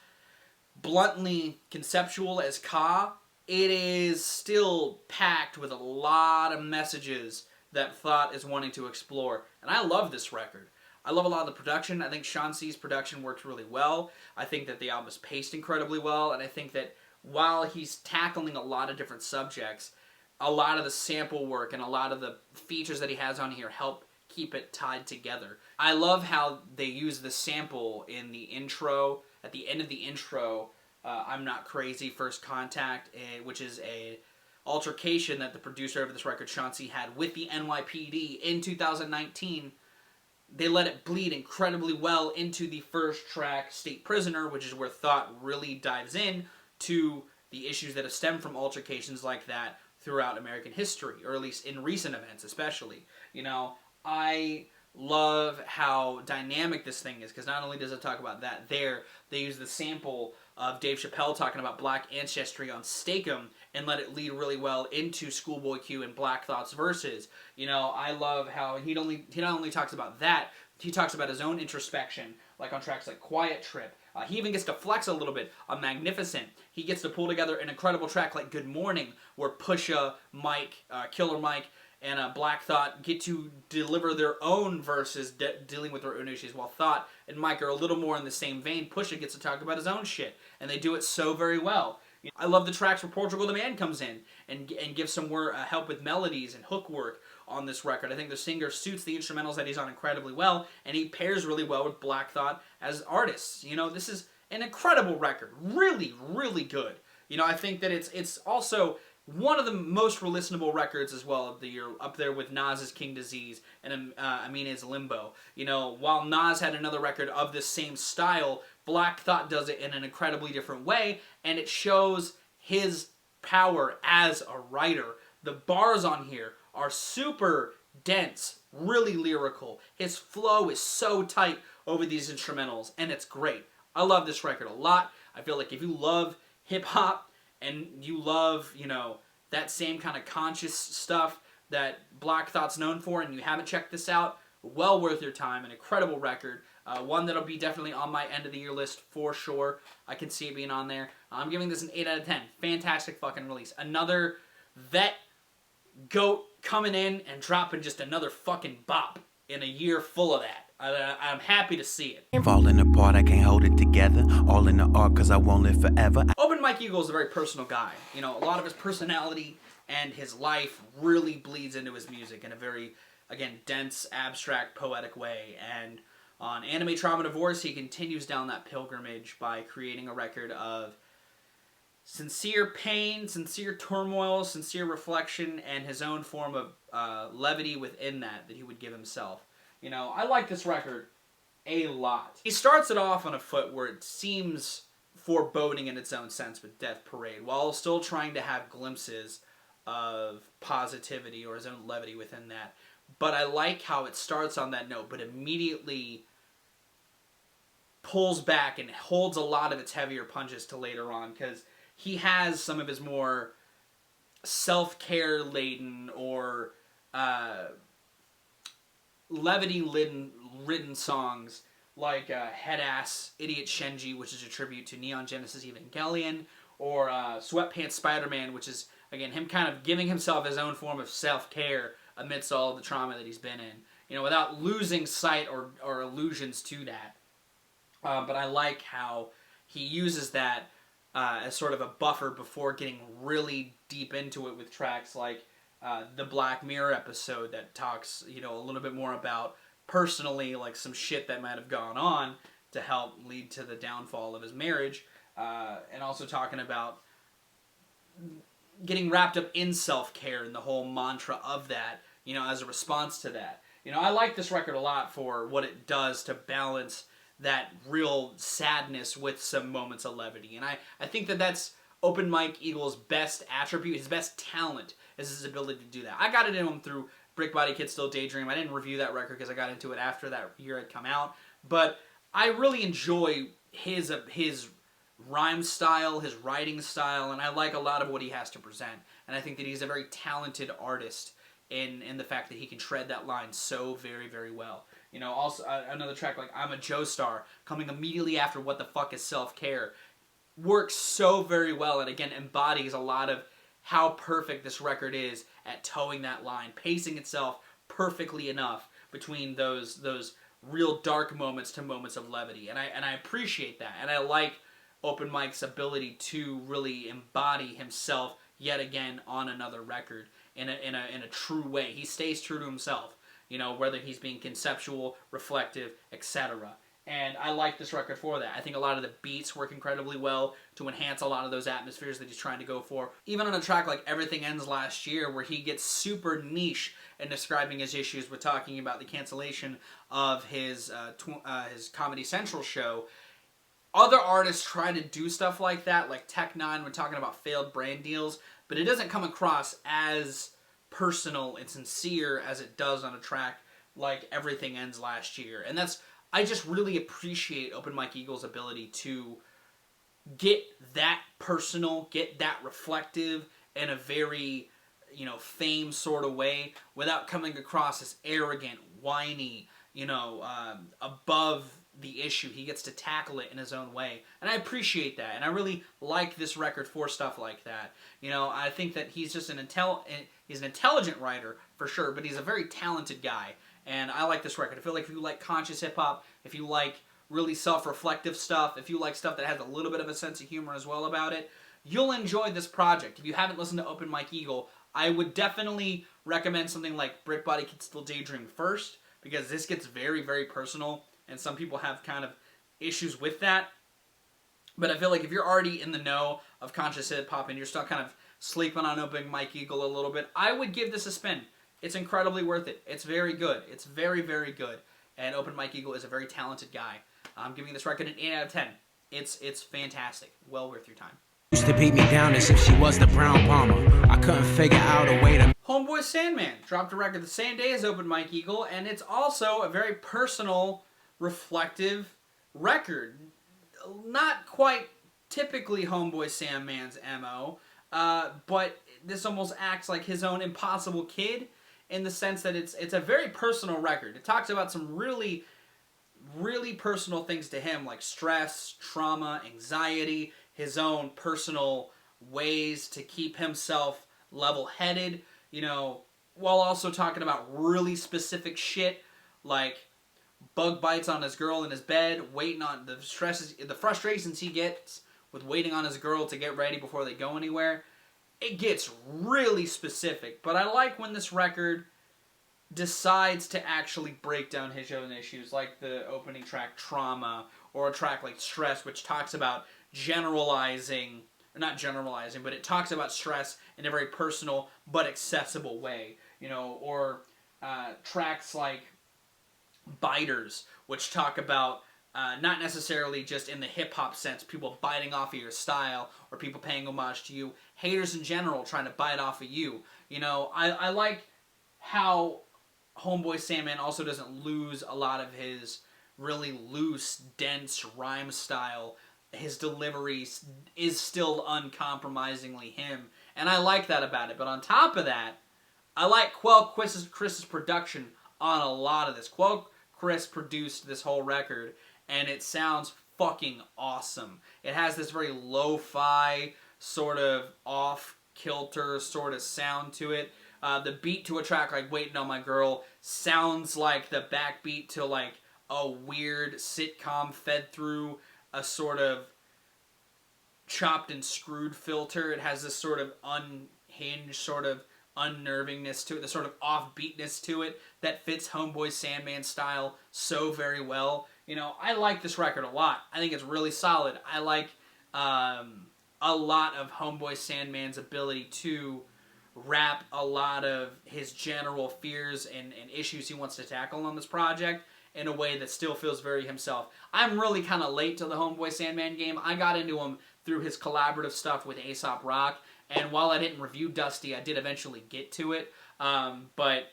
bluntly conceptual as Ka, it is still packed with a lot of messages that Thought is wanting to explore. And I love this record. I love a lot of the production. I think Sean C's production works really well. I think that the album is paced incredibly well, and I think that while he's tackling a lot of different subjects, a lot of the sample work and a lot of the features that he has on here help keep it tied together. I love how they use the sample in the intro, at the end of the intro, I'm Not Crazy, First Contact, which is a altercation that the producer of this record, Chauncey, had with the NYPD in 2019. They let it bleed incredibly well into the first track, State Prisoner, which is where Thought really dives in to the issues that have stemmed from altercations like that throughout American history, or at least in recent events especially. You know, I love how dynamic this thing is, because not only does it talk about that there, they use the sample of Dave Chappelle talking about black ancestry on Steakum and let it lead really well into Schoolboy Q and Black Thought's verses. You know, I love how he not only talks about that, he talks about his own introspection, like on tracks like Quiet Trip. He even gets to flex a little bit on Magnificent. He gets to pull together an incredible track like Good Morning, where Pusha, Mike, Killer Mike, and Black Thought get to deliver their own verses dealing with their own issues, while Thought and Mike are a little more in the same vein. Pusha gets to talk about his own shit, and they do it so very well. You know, I love the tracks where Portugal the Man comes in and gives some more help with melodies and hook work on this record. I think the singer suits the instrumentals that he's on incredibly well, and he pairs really well with Black Thought as artists. You know, this is an incredible record. Really, really good. You know, I think that it's also one of the most listenable records as well of the year, up there with Nas's King Disease and Amina's Limbo. You know, while Nas had another record of this same style, Black Thought does it in an incredibly different way, and it shows his power as a writer. The bars on here are super dense, really lyrical. His flow is so tight over these instrumentals, and it's great. I love this record a lot. I feel like if you love hip-hop, and you love, you know, that same kind of conscious stuff that Black Thought's known for, and you haven't checked this out, well worth your time. An incredible record. One that'll be definitely on my end of the year list for sure. I can see it being on there. I'm giving this an 8 out of 10. Fantastic fucking release. Another vet goat coming in and dropping just another fucking bop in a year full of that. I'm happy to see it. Falling apart, I can't hold it together. All in the art, cause I won't live forever. Open Mike Eagle is a very personal guy. You know, a lot of his personality and his life really bleeds into his music in a very, again, dense, abstract, poetic way. And on Anime Trauma Divorce, he continues down that pilgrimage by creating a record of sincere pain, sincere turmoil, sincere reflection, and his own form of levity within that he would give himself. You know, I like this record a lot. He starts it off on a foot where it seems foreboding in its own sense with Death Parade, while still trying to have glimpses of positivity or his own levity within that. But I like how it starts on that note, but immediately pulls back and holds a lot of its heavier punches to later on, because he has some of his more self-care laden or levity-ridden songs like Head Ass, Idiot Shenji, which is a tribute to Neon Genesis Evangelion, or Sweatpants Spider-Man, which is, again, him kind of giving himself his own form of self-care amidst all of the trauma that he's been in, you know, without losing sight or allusions to that. But I like how he uses that as sort of a buffer before getting really deep into it with tracks like the Black Mirror episode that talks, you know, a little bit more about personally, like some shit that might have gone on to help lead to the downfall of his marriage, and also talking about getting wrapped up in self-care and the whole mantra of that, you know, as a response to that. You know, I like this record a lot for what it does to balance that real sadness with some moments of levity, and I think that that's Open Mike Eagle's best attribute, his best talent, is his ability to do that. I got it in him through Brick Body Kid Still Daydream. I didn't review that record because I got into it after that year had come out, but I really enjoy his rhyme style, his writing style, and I like a lot of what he has to present. And I think that he's a very talented artist in the fact that he can tread that line so very, very well. You know, also another track like I'm a Joestar, coming immediately after What the Fuck is Self-Care, works so very well, and again embodies a lot of how perfect this record is at towing that line, pacing itself perfectly enough between those real dark moments to moments of levity, and I appreciate that, and I like Open Mike's ability to really embody himself yet again on another record in a true way. He stays true to himself, you know, whether he's being conceptual, reflective, etc. And I like this record for that. I think a lot of the beats work incredibly well to enhance a lot of those atmospheres that he's trying to go for. Even on a track like Everything Ends Last Year, where he gets super niche in describing his issues with talking about the cancellation of his Comedy Central show. Other artists try to do stuff like that, like Tech Nine when talking about failed brand deals, but it doesn't come across as personal and sincere as it does on a track like Everything Ends Last Year. And I just really appreciate Open Mike Eagle's ability to get that personal, get that reflective in a very, fame sort of way without coming across as arrogant, whiny, above the issue. He gets to tackle it in his own way. And I appreciate that. And I really like this record for stuff like that. I think that he's just he's an intelligent writer, for sure, but he's a very talented guy. And I like this record. I feel like if you like conscious hip-hop, if you like really self-reflective stuff, if you like stuff that has a little bit of a sense of humor as well about it, you'll enjoy this project. If you haven't listened to Open Mike Eagle, I would definitely recommend something like Brick Body Can Still Daydream first, because this gets very, very personal, and some people have kind of issues with that. But I feel like if you're already in the know of conscious hip-hop and you're still kind of sleeping on Open Mike Eagle a little bit, I would give this a spin. It's incredibly worth it. It's very good. It's very, very good. And Open Mike Eagle is a very talented guy. I'm giving this record an 8 out of 10. It's fantastic. Well worth your time. Used to beat me down as if she was the brown bomber. I couldn't figure out a way to... Homeboy Sandman dropped a record the same day as Open Mike Eagle, and it's also a very personal, reflective record. Not quite typically Homeboy Sandman's MO, but this almost acts like his own Impossible Kid, in the sense that it's a very personal record. It talks about some really, really personal things to him, like stress, trauma, anxiety, his own personal ways to keep himself level-headed, while also talking about really specific shit, like bug bites on his girl in his bed, waiting on the frustrations he gets with waiting on his girl to get ready before they go anywhere. It gets really specific, but I like when this record decides to actually break down his own issues, like the opening track Trauma, or a track like Stress, which talks about not generalizing, but it talks about stress in a very personal but accessible way, or tracks like Biters, which talk about not necessarily just in the hip-hop sense, people biting off of your style, or people paying homage to you, haters in general trying to bite off of you. I like how Homeboy Sandman also doesn't lose a lot of his really loose, dense rhyme style. His delivery is still uncompromisingly him, and I like that about it. But on top of that, I like Quell Chris's production on a lot of this. Quell Chris produced this whole record, and it sounds fucking awesome. It has this very lo-fi, sort of off-kilter sort of sound to it. The beat to a track like Waiting on My Girl sounds like the backbeat to like a weird sitcom fed through a sort of chopped and screwed filter. It has this sort of unhinged, sort of unnervingness to it, the sort of offbeatness to it that fits Homeboy Sandman style so very well. I like this record a lot. I think it's really solid. I like a lot of Homeboy Sandman's ability to wrap a lot of his general fears and issues he wants to tackle on this project in a way that still feels very himself. I'm really kind of late to the Homeboy Sandman game. I got into him through his collaborative stuff with Aesop Rock, and while I didn't review Dusty, I did eventually get to it. But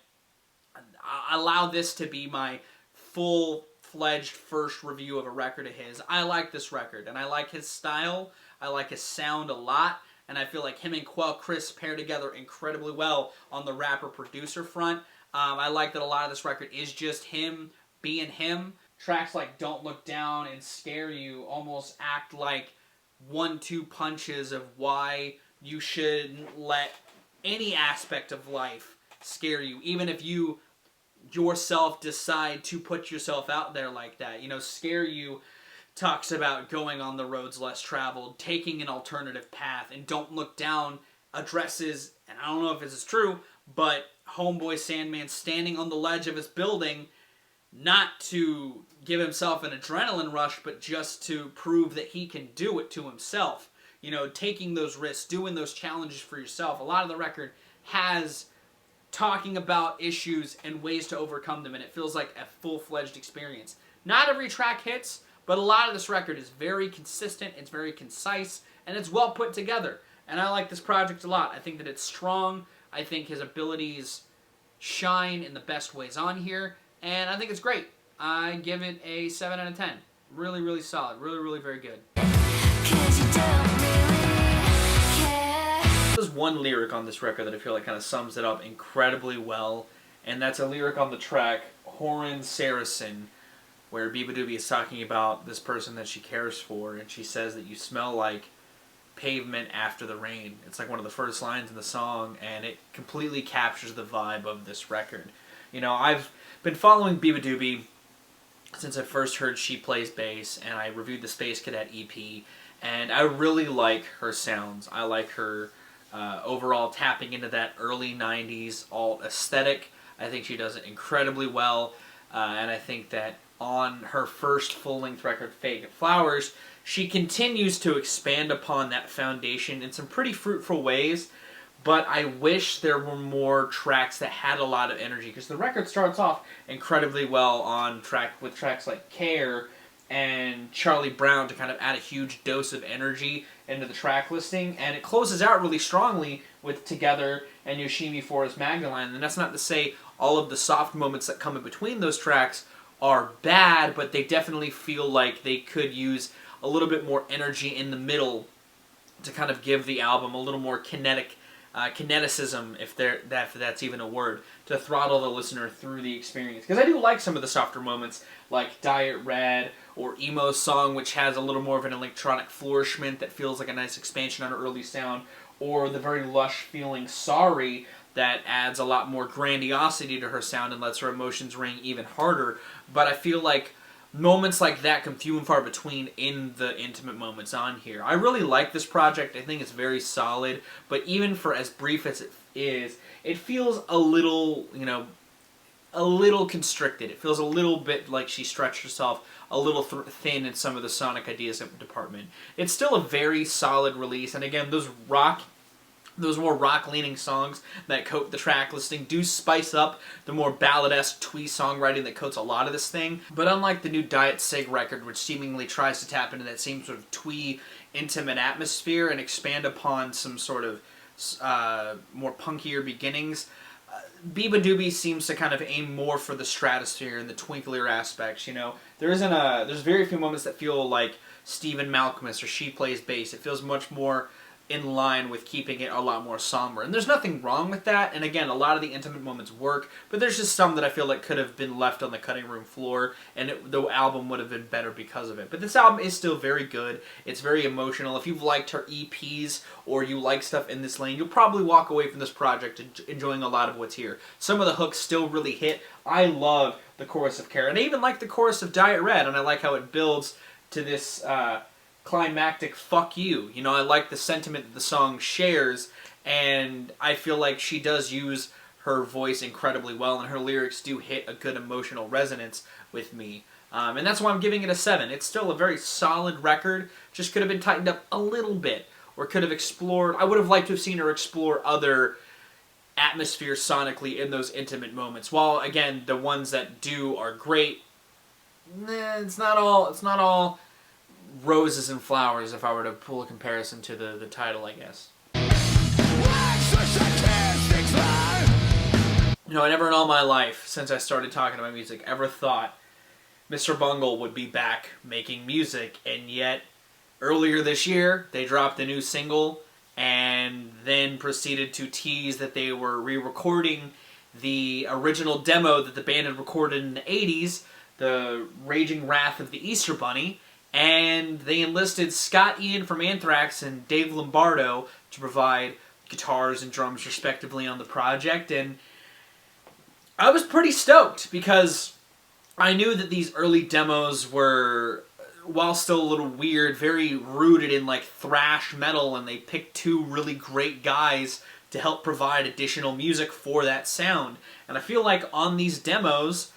I allow this to be my full-fledged first review of a record of his. I like this record, and I like his style. I like his sound a lot, and I feel like him and Quell Chris pair together incredibly well on the rapper-producer front. I like that a lot of this record is just him being him. Tracks like Don't Look Down and Scare You almost act like 1-2 punches of why you shouldn't let any aspect of life scare you, even if you yourself decide to put yourself out there like that. Scare You talks about going on the roads less traveled, taking an alternative path, and Don't Look Down addresses, and I don't know if this is true, but Homeboy Sandman standing on the ledge of his building, not to give himself an adrenaline rush, but just to prove that he can do it to himself. You know, taking those risks, doing those challenges for yourself. A lot of the record has talking about issues and ways to overcome them, and it feels like a full-fledged experience. Not every track hits, but a lot of this record is very consistent, it's very concise, and it's well put together. And I like this project a lot. I think that it's strong. I think his abilities shine in the best ways on here, and I think it's great. I give it a 7 out of 10. Really, really solid. Really, really very good. There's one lyric on this record that I feel like kind of sums it up incredibly well, and that's a lyric on the track Horan Saracen, where Beabadoobee is talking about this person that she cares for, and she says that you smell like pavement after the rain. It's like one of the first lines in the song, and it completely captures the vibe of this record. You know, I've been following Beabadoobee since I first heard She Plays Bass, and I reviewed the Space Cadet EP, and I really like her sounds. I like her overall tapping into that early 90s alt aesthetic. I think she does it incredibly well, and I think that on her first full-length record, Fake Flowers, she continues to expand upon that foundation in some pretty fruitful ways, but I wish there were more tracks that had a lot of energy, because the record starts off incredibly well with tracks like Care and Charlie Brown to kind of add a huge dose of energy into the track listing, and it closes out really strongly with Together and Yoshimi Forest Magdalene. And that's not to say all of the soft moments that come in between those tracks are bad, but they definitely feel like they could use a little bit more energy in the middle to kind of give the album a little more kineticism, if that's even a word, to throttle the listener through the experience. Because I do like some of the softer moments, like Diet Red or Emo Song, which has a little more of an electronic flourishment that feels like a nice expansion on her early sound, or the very lush feeling Sorry that adds a lot more grandiosity to her sound and lets her emotions ring even harder. But I feel like moments like that come few and far between in the intimate moments on here. I really like this project. I think it's very solid, but even for as brief as it is, it feels a little, a little constricted. It feels a little bit like she stretched herself a little thin in some of the sonic ideas department. It's still a very solid release, and again, those more rock-leaning songs that coat the track listing do spice up the more ballad-esque twee songwriting that coats a lot of this thing. But unlike the new Diet Cig record, which seemingly tries to tap into that same sort of twee, intimate atmosphere and expand upon some sort of more punkier beginnings, Beabadoobee seems to kind of aim more for the stratosphere and the twinklier aspects. There's very few moments that feel like Stephen Malkmus or She Plays Bass. It feels much more in line with keeping it a lot more somber. And there's nothing wrong with that, and again, a lot of the intimate moments work, but there's just some that I feel like could have been left on the cutting room floor, and the album would have been better because of it. But this album is still very good. It's very emotional. If you've liked her EPs, or you like stuff in this lane, you'll probably walk away from this project enjoying a lot of what's here. Some of the hooks still really hit. I love the chorus of Care, and I even like the chorus of Diet Red, and I like how it builds to this climactic fuck you. I like the sentiment that the song shares, and I feel like she does use her voice incredibly well, and her lyrics do hit a good emotional resonance with me. And that's why I'm giving it a 7. It's still a very solid record, just could have been tightened up a little bit, or could have explored, I would have liked to have seen her explore other atmospheres sonically in those intimate moments. While, again, the ones that do are great, it's not all roses and flowers, if I were to pull a comparison to the title, I guess. I never in all my life, since I started talking about music, ever thought Mr. Bungle would be back making music, and yet earlier this year they dropped a new single and then proceeded to tease that they were re-recording the original demo that the band had recorded in the 80s, The Raging Wrath of the Easter Bunny, and they enlisted Scott Ian from Anthrax and Dave Lombardo to provide guitars and drums respectively on the project, and I was pretty stoked because I knew that these early demos were, while still a little weird, very rooted in like thrash metal, and they picked two really great guys to help provide additional music for that sound. And I feel like on these demos,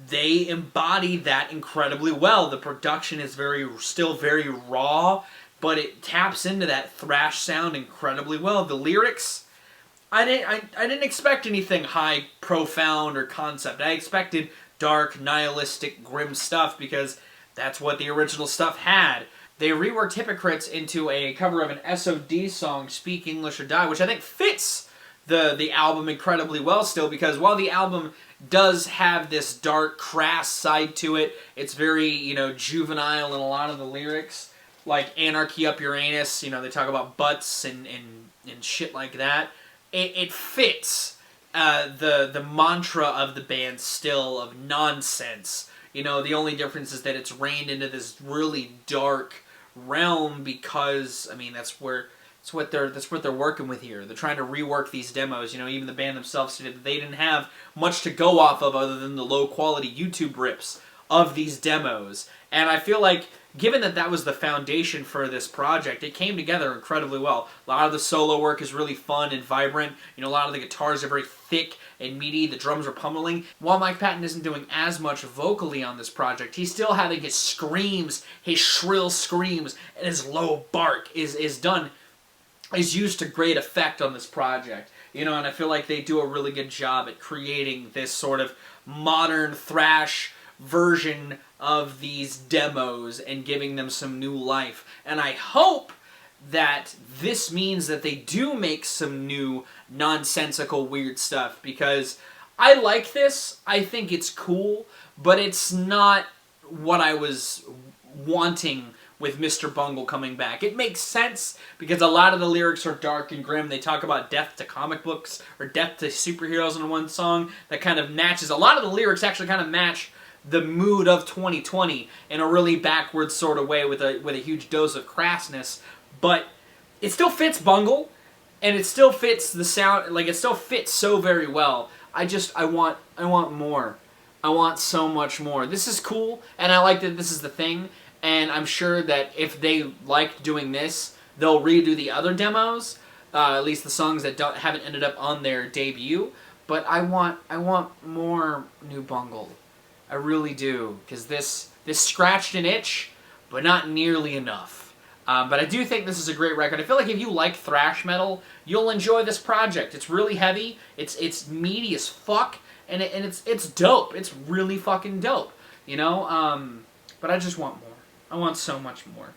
they embody that incredibly well. The production is still very raw, but it taps into that thrash sound incredibly well. The lyrics, I didn't expect anything high, profound, or concept. I expected dark, nihilistic, grim stuff because that's what the original stuff had. They reworked Hypocrites into a cover of an SOD song, Speak English or Die, which I think fits the album incredibly well still, because while the album does have this dark, crass side to it, it's very, you know, juvenile in a lot of the lyrics, like Anarchy Up Your Anus, you know, they talk about butts and shit like that. It fits the mantra of the band still, of nonsense. You know, the only difference is that it's reined into this really dark realm because, I mean, that's what they're working with here. They're trying to rework these demos. You know, even the band themselves stated that they didn't have much to go off of other than the low quality YouTube rips of these demos. And I feel like, given that that was the foundation for this project, it came together incredibly well. A lot of the solo work is really fun and vibrant. You know, a lot of the guitars are very thick and meaty. The drums are pummeling. While Mike Patton isn't doing as much vocally on this project, he's still having his screams, his shrill screams, and his low bark is used to great effect on this project. You know, and I feel like they do a really good job at creating this sort of modern thrash version of these demos and giving them some new life. And I hope that this means that they do make some new nonsensical weird stuff, because I like this. I think it's cool, but it's not what I was wanting with Mr. Bungle coming back. It makes sense because a lot of the lyrics are dark and grim. They talk about death to comic books or death to superheroes in one song that kind of matches. A lot of the lyrics actually kind of match the mood of 2020 in a really backwards sort of way with a huge dose of crassness. But it still fits Bungle, and it still fits the sound. Like, it still fits so very well. I want more. I want so much more. This is cool, and I like that this is the thing. And I'm sure that if they liked doing this, they'll redo the other demos, at least the songs that haven't ended up on their debut. But I want more new Bungle. I really do, because this scratched an itch, but not nearly enough. But I do think this is a great record. I feel like if you like thrash metal, you'll enjoy this project. It's really heavy. It's meaty as fuck, and it's dope. It's really fucking dope. You know. But I just want more. I want so much more.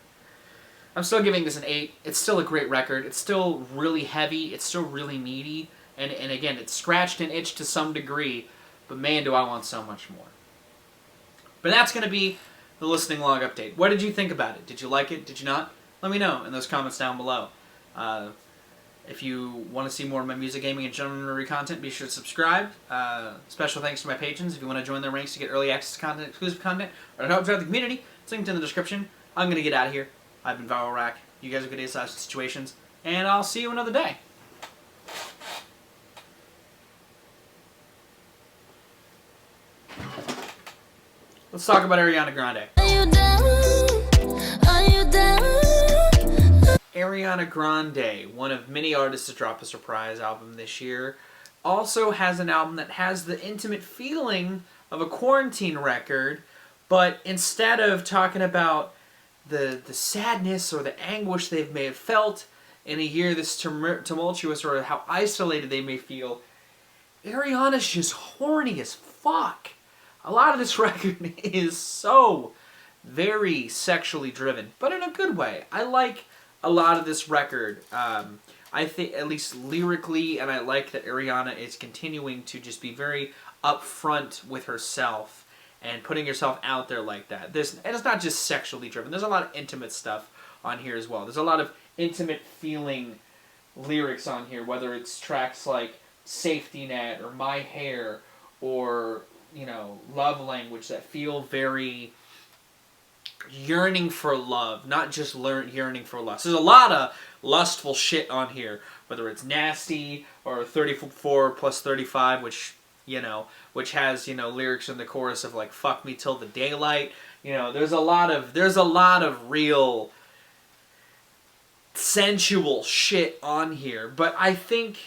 I'm still giving this an 8. It's still a great record. It's still really heavy. It's still really meaty. And again, it's scratched and itched to some degree. But man, do I want so much more. But that's going to be the listening log update. What did you think about it? Did you like it? Did you not? Let me know in those comments down below. If you want to see more of my music, gaming, and genre content, be sure to subscribe. Special thanks to my patrons. If you want to join their ranks to get early access to content, exclusive content, or to help drive the community, it's linked in the description. I'm going to get out of here. I've been Viral Rack. You guys have good days, situations, and I'll see you another day. Let's talk about Ariana Grande. Are you down? Are you down? Ariana Grande, one of many artists to drop a surprise album this year, also has an album that has the intimate feeling of a quarantine record, but instead of talking about the sadness or the anguish they may have felt in a year this tumultuous, or how isolated they may feel, Ariana's just horny as fuck. A lot of this record is so very sexually driven, but in a good way. I like a lot of this record. I think, at least lyrically, and I like that Ariana is continuing to just be very upfront with herself and putting herself out there like that. And it's not just sexually driven. There's a lot of intimate stuff on here as well. There's a lot of intimate feeling lyrics on here, whether it's tracks like Safety Net or My Hair or, you know, Love Language, that feel very yearning for love, not just yearning for lust. There's a lot of lustful shit on here, whether it's Nasty or 34 plus 35, which, you know, which has, you know, lyrics in the chorus of like fuck me till the daylight. You know, there's a lot of real sensual shit on here, but I think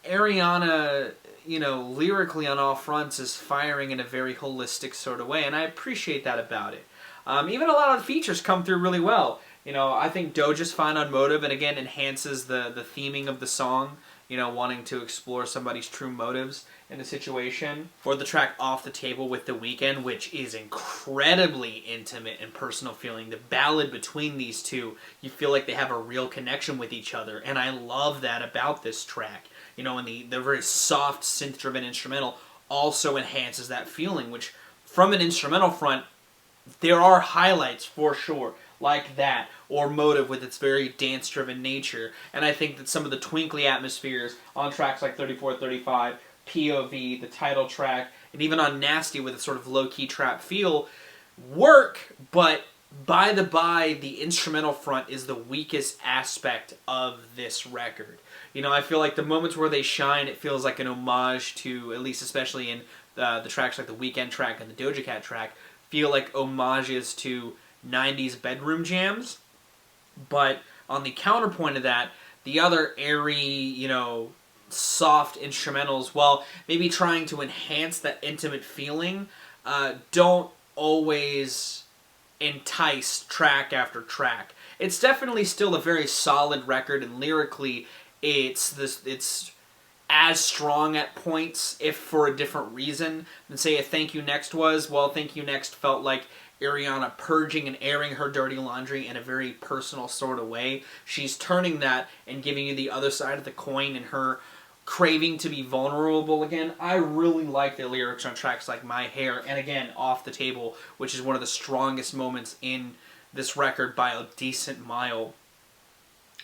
Ariana, lyrically on all fronts is firing in a very holistic sort of way, and I appreciate that about it. Even a lot of the features come through really well. I think Doja's fine on Motive, and again enhances the theming of the song, wanting to explore somebody's true motives in a situation. For the track Off the Table with The Weeknd, which is incredibly intimate and personal feeling. The ballad between these two, you feel like they have a real connection with each other, and I love that about this track. And the very soft synth-driven instrumental also enhances that feeling, which from an instrumental front, there are highlights for sure, like that, or Motive with its very dance-driven nature. And I think that some of the twinkly atmospheres on tracks like 34-35, POV, the title track, and even on Nasty with a sort of low-key trap feel, work, but by the instrumental front is the weakest aspect of this record. I feel like the moments where they shine, it feels like an homage to, at least especially in the tracks like the Weeknd track and the Doja Cat track, feel like homages to 90s bedroom jams. But on the counterpoint of that, the other airy, soft instrumentals, while maybe trying to enhance that intimate feeling, don't always entice track after track. It's definitely still a very solid record, and lyrically, it's as strong at points, if for a different reason than say a Thank You Next was. Well, Thank You Next felt like Ariana purging and airing her dirty laundry in a very personal sort of way. She's turning that and giving you the other side of the coin and her craving to be vulnerable again. I really like the lyrics on tracks like My Hair and again Off the Table, which is one of the strongest moments in this record by a decent mile.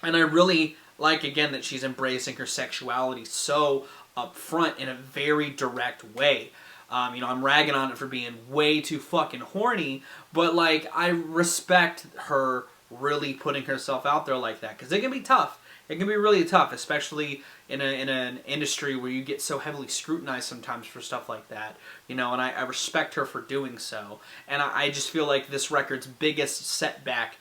And I really like again that she's embracing her sexuality so upfront in a very direct way. I'm ragging on it for being way too fucking horny, but like I respect her really putting herself out there like that, because it can be tough. It can be really tough, especially in an industry where you get so heavily scrutinized sometimes for stuff like that. And I respect her for doing so. And I just feel like this record's biggest setback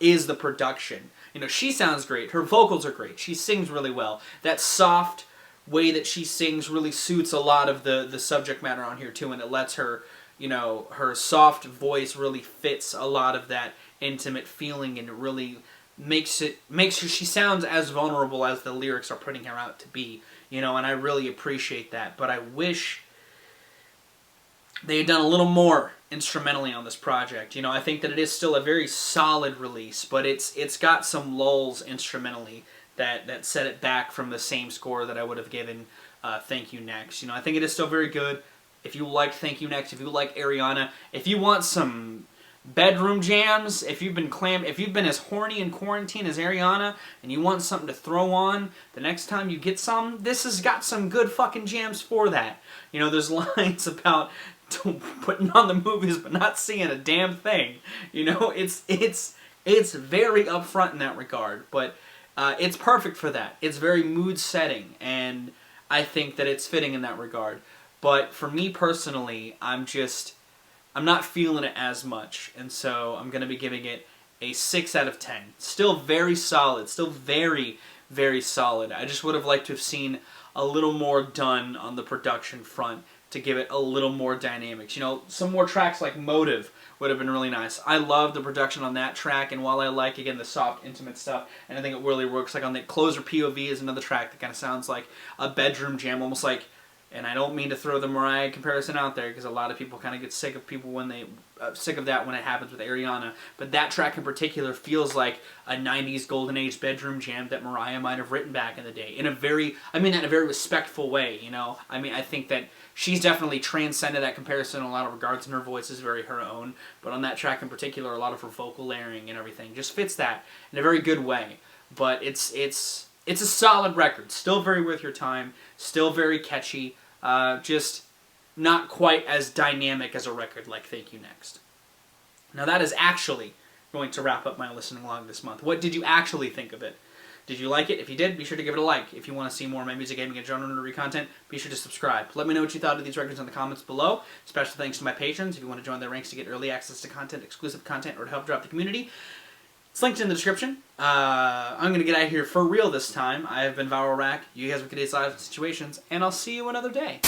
is the production. She sounds great. Her vocals are great. She sings really well. That soft way that she sings really suits a lot of the subject matter on here too, and it lets her, her soft voice really fits a lot of that intimate feeling, and it really makes her, she sounds as vulnerable as the lyrics are putting her out to be, and I really appreciate that. But I wish they had done a little more instrumentally on this project. I think that it is still a very solid release, but it's got some lulls instrumentally that set it back from the same score that I would have given Thank You Next. I think it is still very good. If you like Thank You Next, if you like Ariana, if you want some bedroom jams, if you've been as horny in quarantine as Ariana, and you want something to throw on the next time you get some, this has got some good fucking jams for that. There's lines about putting on the movies but not seeing a damn thing. It's very upfront in that regard, but it's perfect for that. It's very mood setting, and I think that it's fitting in that regard. But for me personally, I'm not feeling it as much, and so I'm going to be giving it a 6 out of 10. Still very solid, still very, very solid. I just would have liked to have seen a little more done on the production front to give it a little more dynamics. Some more tracks like Motive would have been really nice. I love the production on that track, and while I like, again, the soft, intimate stuff, and I think it really works, like on the Closer POV is another track that kind of sounds like a bedroom jam, almost like, and I don't mean to throw the Mariah comparison out there, because a lot of people kind of get sick of that when it happens with Ariana, but that track in particular feels like a 90s golden age bedroom jam that Mariah might have written back in the day, in a very respectful way, I think that she's definitely transcended that comparison in a lot of regards, and her voice is very her own, but on that track in particular, a lot of her vocal layering and everything just fits that in a very good way. But it's a solid record, still very worth your time, still very catchy, just not quite as dynamic as a record like Thank You Next. Now that is actually going to wrap up my listening log this month. What did you actually think of it? Did you like it? If you did, be sure to give it a like. If you want to see more of my music, gaming, and genre nerdery content, be sure to subscribe. Let me know what you thought of these records in the comments below. Special thanks to my patrons. If you want to join their ranks to get early access to content, exclusive content, or to help drop the community, It's linked in the description. I'm going to get out of here for real this time. I have been Viral Rack. You guys have a good day's lives and situations, and I'll see you another day.